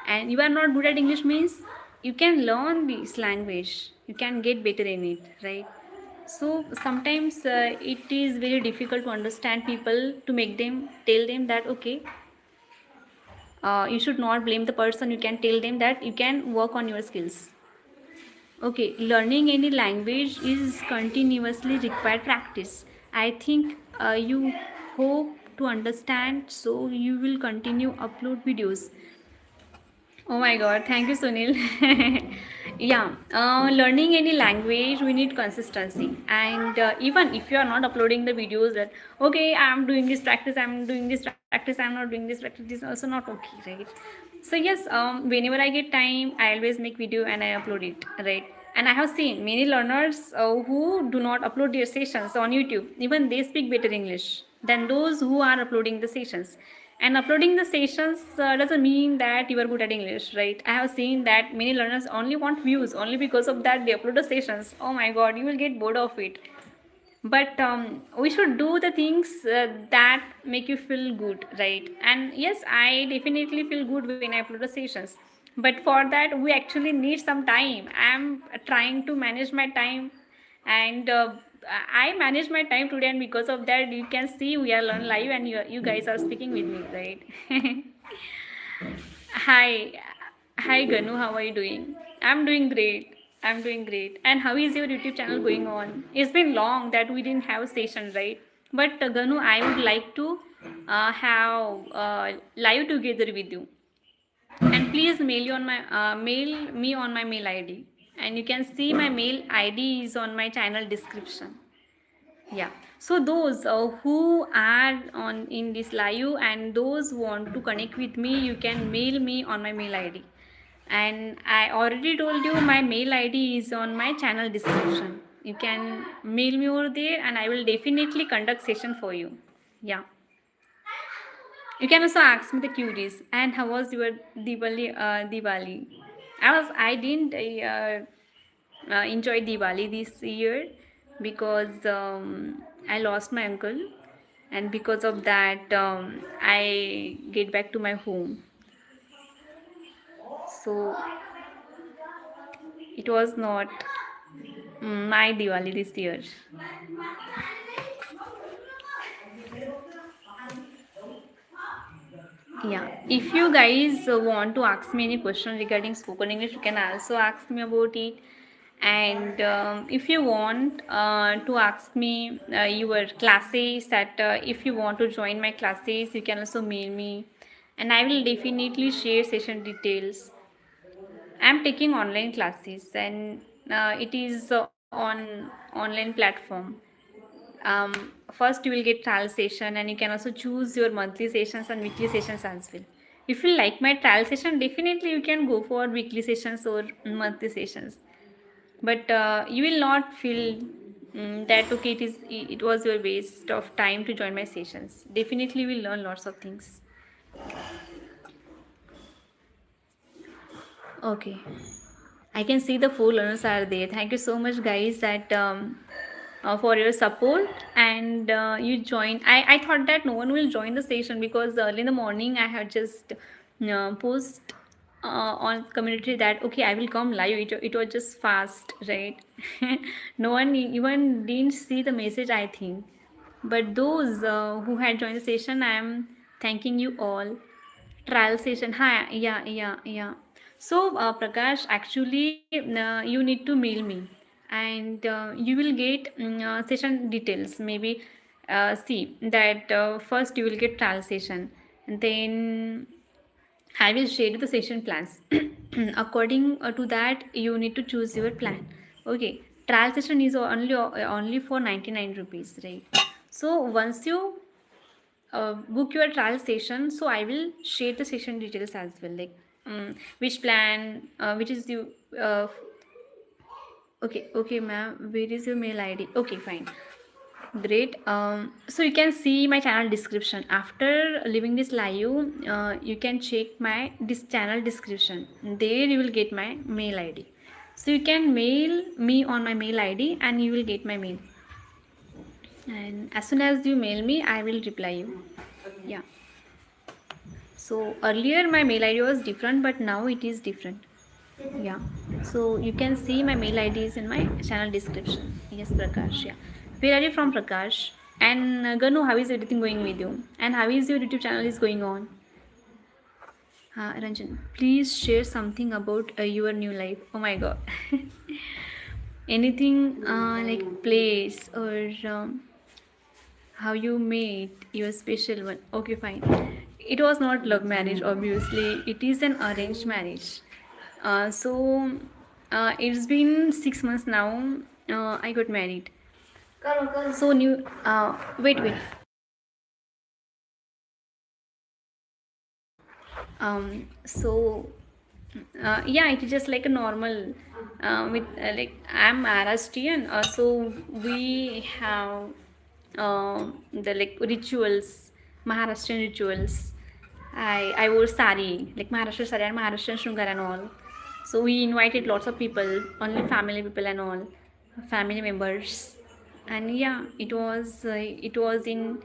and you are not good at English means you can learn this language, you can get better in it, right? So sometimes it is very difficult to understand people, to make them tell them that okay, You should not blame the person. You can tell them that you can work on your skills. Okay, learning any language is continuously required practice. I think you hope to understand, so you will continue upload videos. Oh my god, thank you, Sunil. Yeah, learning any language, we need consistency. And even if you are not uploading the videos that, okay, I'm doing this practice, I'm doing this practice, I'm not doing this practice, this is also not okay, right? So, yes, whenever I get time, I always make video and I upload it, right? And I have seen many learners who do not upload their sessions on YouTube, even they speak better English than those who are uploading the sessions. And uploading the sessions doesn't mean that you are good at English, right? I have seen that many learners only want views, only because of that they upload the sessions. Oh my god, you will get bored of it. But we should do the things that make you feel good, right? And yes, I definitely feel good when I upload the sessions. But for that, we actually need some time. I'm trying to manage my time, and I manage my time today, and because of that, you can see we are learn live, and you guys are speaking with me, right? Hi, hi Ganu, how are you doing? I'm doing great. I'm doing great. And how is your YouTube channel going on? It's been long that we didn't have a session, right? But Ganu, I would like to have live together with you. And please mail me on my mail ID. And you can see my mail ID is on my channel description. Yeah, so those who are on in this live and those who want to connect with me, you can mail me on my mail id, and I already told you my mail id is on my channel description. You can mail me over there and I will definitely conduct session for you. Yeah, you can also ask me the queries. And how was your Diwali? I didn't enjoy Diwali this year because I lost my uncle, and because of that, I get back to my home. So it was not my Diwali this year. Yeah, if you guys want to ask me any question regarding spoken English, you can also ask me about it. And if you want to ask me your classes, that if you want to join my classes, you can also mail me, and I will definitely share session details. I'm taking online classes, and it is on online platform. First you will get trial session, and you can also choose your monthly sessions and weekly sessions as well. If you like my trial session, definitely you can go for weekly sessions or monthly sessions. But you will not feel that okay, it was your waste of time to join my sessions. Definitely you will learn lots of things. Okay, I can see the 4 learners are there. Thank you so much, guys, that for your support, and you join. I thought that no one will join the session because early in the morning I had just post on community that okay, I will come live. It was just fast, right? No one even didn't see the message, I think. But those who had joined the session, I am thanking you all. Trial session. Hi, yeah. So, Prakash, actually, you need to mail me, and you will get session details. Maybe see that first you will get trial session, and then I will share the session plans. According to that, you need to choose your plan. Okay, trial session is only for 99 rupees, right? So once you book your trial session, so I will share the session details as well, like which plan, which is you. Okay, ma'am, where is your mail id? Okay, fine, great. So you can see my channel description after leaving this live. You can check my this channel description, there you will get my mail id. So you can mail me on my mail id and you will get my mail, and as soon as you mail me I will reply you. Yeah. So earlier my mail ID was different, but now it is different. Yeah. So you can see my mail ID is in my channel description. Yes, Prakash. Yeah. Where are you from, Prakash? And Ganu, how is everything going with you? And how is your YouTube channel is going on? Ranjan, please share something about your new life. Oh my god. Anything like place or how you made your special one. Okay, fine. It was not love marriage, obviously. It is an arranged marriage. It's been 6 months now. I got married. So new. Wait. So yeah, it is just like a normal with like I'm Maharashtrian, so we have the like rituals, Maharashtrian rituals. I wore sari, like Maharashtra sari and Maharashtrian shungar and all. So we invited lots of people, only family people and all, family members, and yeah, it was in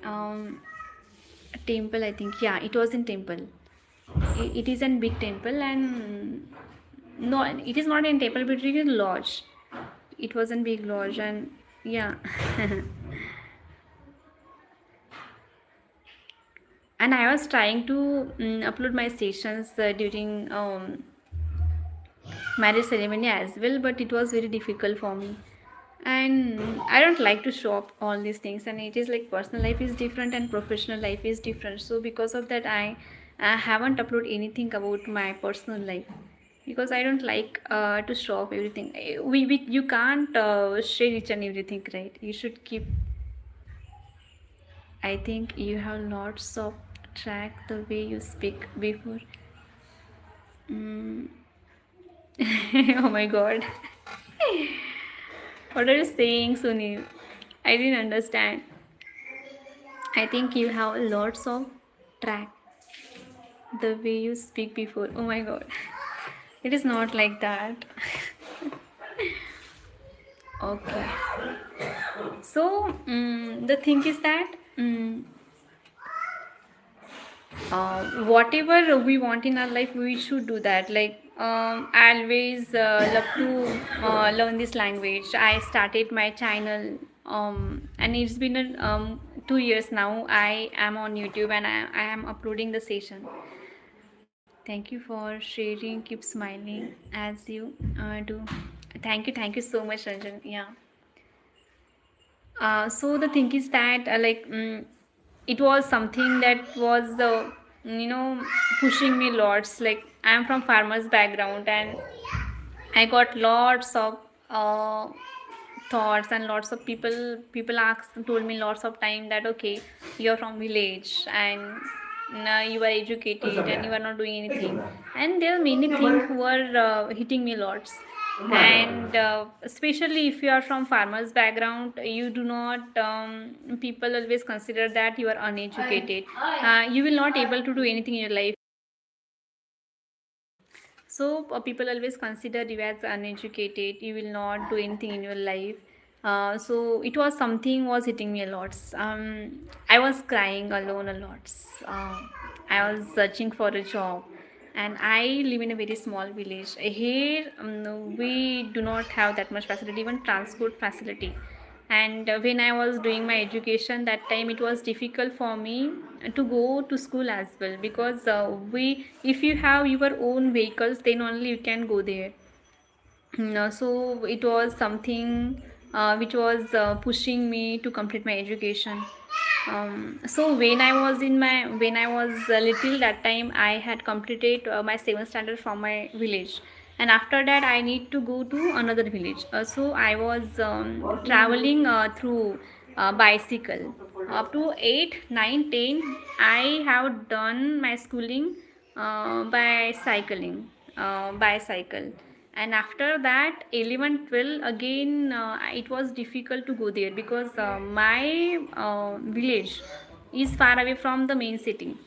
um, a temple, I think. Yeah, it was in temple. It is a big temple, and no, it is not in temple, but it is lodge. It was a big lodge, and yeah. And I was trying to upload my sessions during marriage ceremony as well, but it was very difficult for me. And I don't like to show up all these things, and it is like personal life is different and professional life is different. So because of that, I haven't uploaded anything about my personal life, because I don't like to show off everything. We you can't share each and everything, right? You should keep. I think you have lots of track the way you speak before. Mm. Oh my god. What are you saying, Sunil? I didn't understand. I think you have lots of track the way you speak before. Oh my god. It is not like that. Okay. So, the thing is that whatever we want in our life, we should do that. Like, I always love to learn this language. I started my channel, and it's been 2 years now. I am on YouTube, and I am uploading the session. Thank you for sharing. Keep smiling as you do. Thank you so much, Ranjan. Yeah. So the thing is that it was something that was pushing me lots. Like, I'm from farmers background, and I got lots of uh, thoughts, and lots of people asked told me lots of time that okay, you're from village, and you are educated and you are not doing anything, and there are many things who are hitting me lots. And especially if you are from farmers background, you do not people always consider that you are uneducated. You will not able to do anything in your life. So people always consider you as uneducated. You will not do anything in your life. So it was something was hitting me a lot. I was crying alone a lot. I was searching for a job, and I live in a very small village. Here, we do not have that much facility, even transport facility. And when I was doing my education, that time it was difficult for me to go to school as well, because we if you have your own vehicles, then only you can go there. So it was something which was pushing me to complete my education. So when I was little, that time I had completed my 7th standard from my village, and after that I need to go to another village. So I was traveling through bicycle up to 8 9 10. I have done my schooling by cycling, bicycle. And after that 11 12 again, it was difficult to go there, because my village is far away from the main city.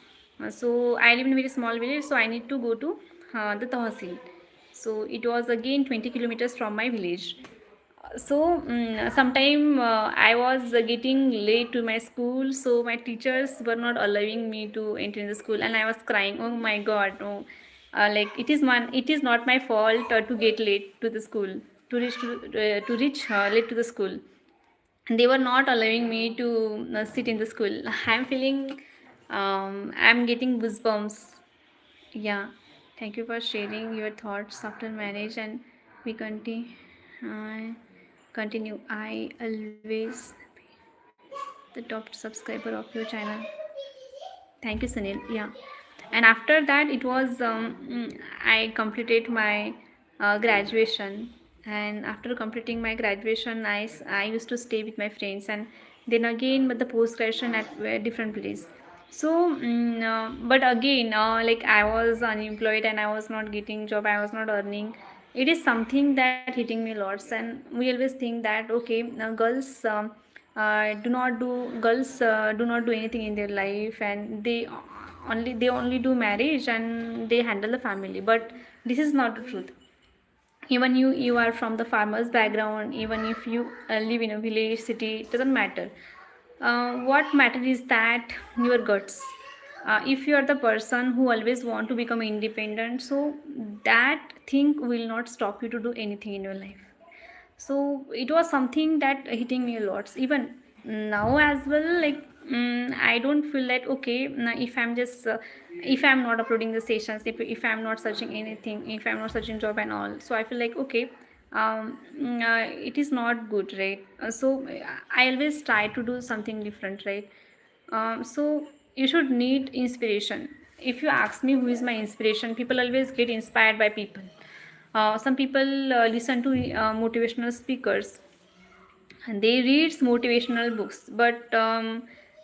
So I live in a very small village, so I need to go to the tahsil. So it was again 20 kilometers from my village. So sometime I was getting late to my school, so my teachers were not allowing me to enter in the school, and I was crying, oh my god, no. Like, it is not my fault to get late to the school, to reach late to the school. They were not allowing me to sit in the school. I'm feeling I'm getting goosebumps Yeah, thank you for sharing your thoughts after marriage, and we uh, continue. I always the top subscriber of your channel. Thank you, Sunil. Yeah, and after that, I completed my graduation, and after completing my graduation, I used to stay with my friends, and then again, but the post graduation at a different place. So, but again, like I was unemployed and I was not getting job, I was not earning. It is something that hitting me lots, and we always think that okay, now girls do not do anything in their life, and they only do marriage and they handle the family. But this is not the truth. Even you are from the farmers background, even if you live in a village, city, it doesn't matter. What matters is that your guts. If you are the person who always want to become independent, so that thing will not stop you to do anything in your life. So it was something that hitting me a lot even now as well. Like I don't feel that okay, if I'm just if I'm not uploading the sessions, if I'm not searching anything, if I'm not searching job and all, so I feel like okay, it is not good, right? So I always try to do something different, right? So you should need inspiration. If you ask me who is my inspiration, people always get inspired by people. Some people listen to motivational speakers, and they read motivational books, but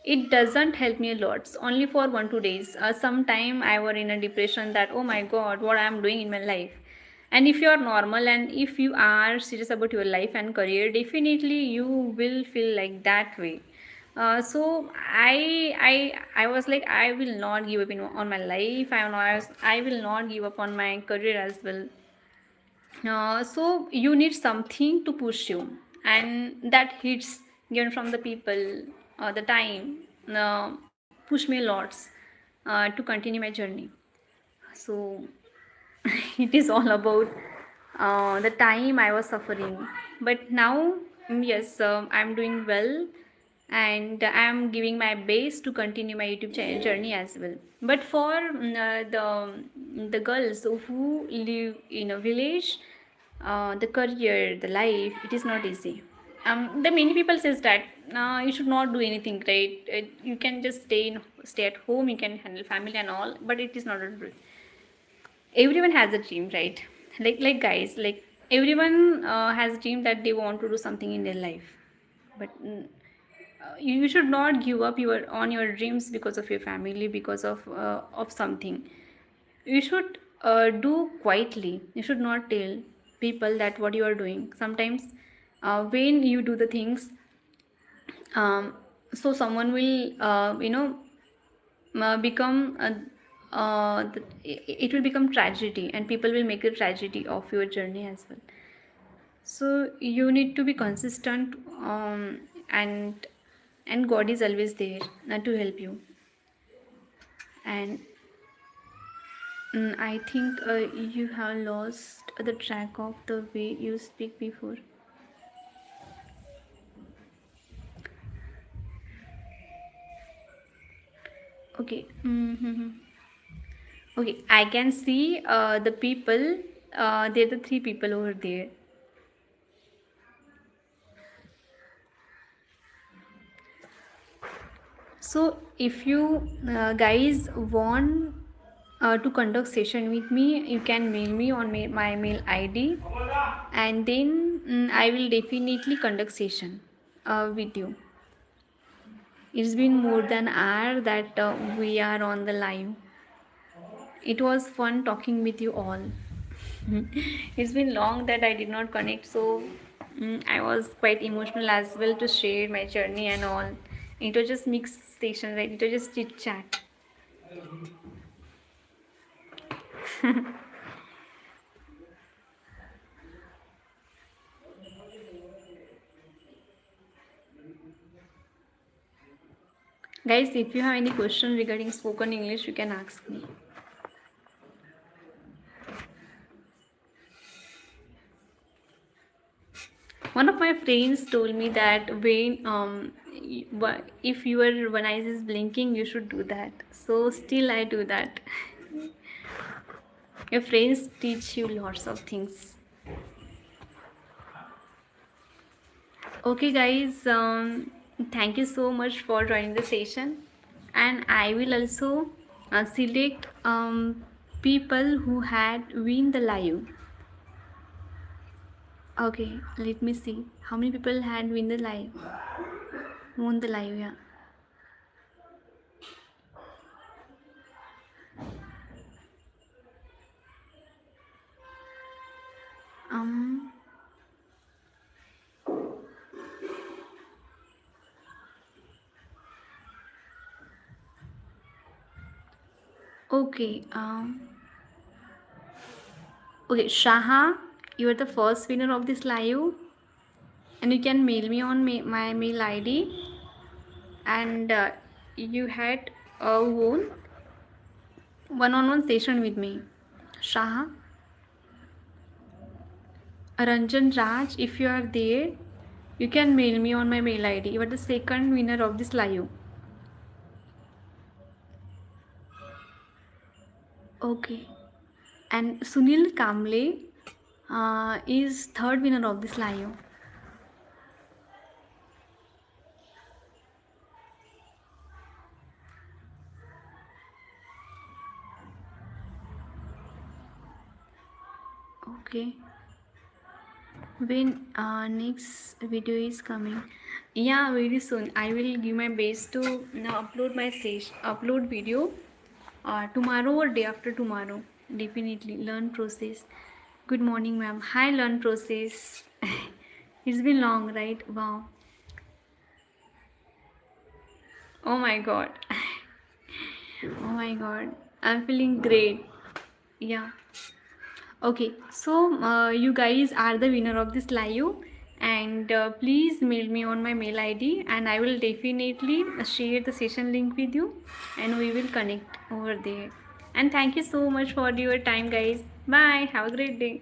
it doesn't help me a lot. It's only for 1 2 days. Sometime I were in a depression that oh my god, what I am doing in my life. And if you are normal and if you are serious about your life and career, definitely you will feel like that way. So I was like I will not give up on my life. I will not give up on my career as well. So you need something to push you, and that hits given from the people, the time push me lots to continue my journey. So it is all about the time I was suffering. But now, yes, I'm doing well, and I'm giving my best to continue my YouTube journey as well. But for the girls who live in a village, the career, the life, it is not easy. The many people says that you should not do anything, right? You can just stay at home, you can handle family and all, but it is not a truth. Everyone has a dream, right? Like guys, like everyone has a dream that they want to do something in their life, but you should not give up your dreams because of your family, because of something. You should do quietly. You should not tell people that what you are doing. Sometimes when you do the things, so someone will become it will become tragedy, and people will make a tragedy of your journey as well. So you need to be consistent, and God is always there to help you. And I think you have lost the track of the way you speak before. Okay. Okay, I can see the people. There are the three people over there. So if you guys want to conduct session with me, you can mail me on my mail ID, and then I will definitely conduct session with you. It's been more than an hour that we are on the live. It was fun talking with you all. It's been long that I did not connect, so I was quite emotional as well to share my journey and all. It was just mixed station, right? It was just chit chat. Guys, if you have any question regarding spoken English, you can ask me. One of my friends told me that if your one eye is blinking, you should do that. So still I do that. Your friends teach you lots of things. Okay, guys, thank you so much for joining the session, and I will also select people who had win the live. Okay, let me see how many people had win the live, won the live. Yeah. Um. Okay. Okay, Shaha, you are the first winner of this live, and you can mail me on my mail ID, and you had won one-on-one session with me. Shaha, Ranjan Raj, if you are there, you can mail me on my mail ID. You are the second winner of this live. Okay. And Sunil Kamble is third winner of this live. Okay. When next video is coming? Yeah, very soon. I will give my best to upload my upload video tomorrow or day after tomorrow. Definitely. Learn process. Good morning, ma'am. Hi, learn process. It's been long, right? Wow. Oh my god. Oh my god. I'm feeling great. Yeah. Okay, so you guys are the winner of this live, and please mail me on my mail ID, and I will definitely share the session link with you, and we will connect over there. And thank you so much for your time, guys. Bye. Have a great day.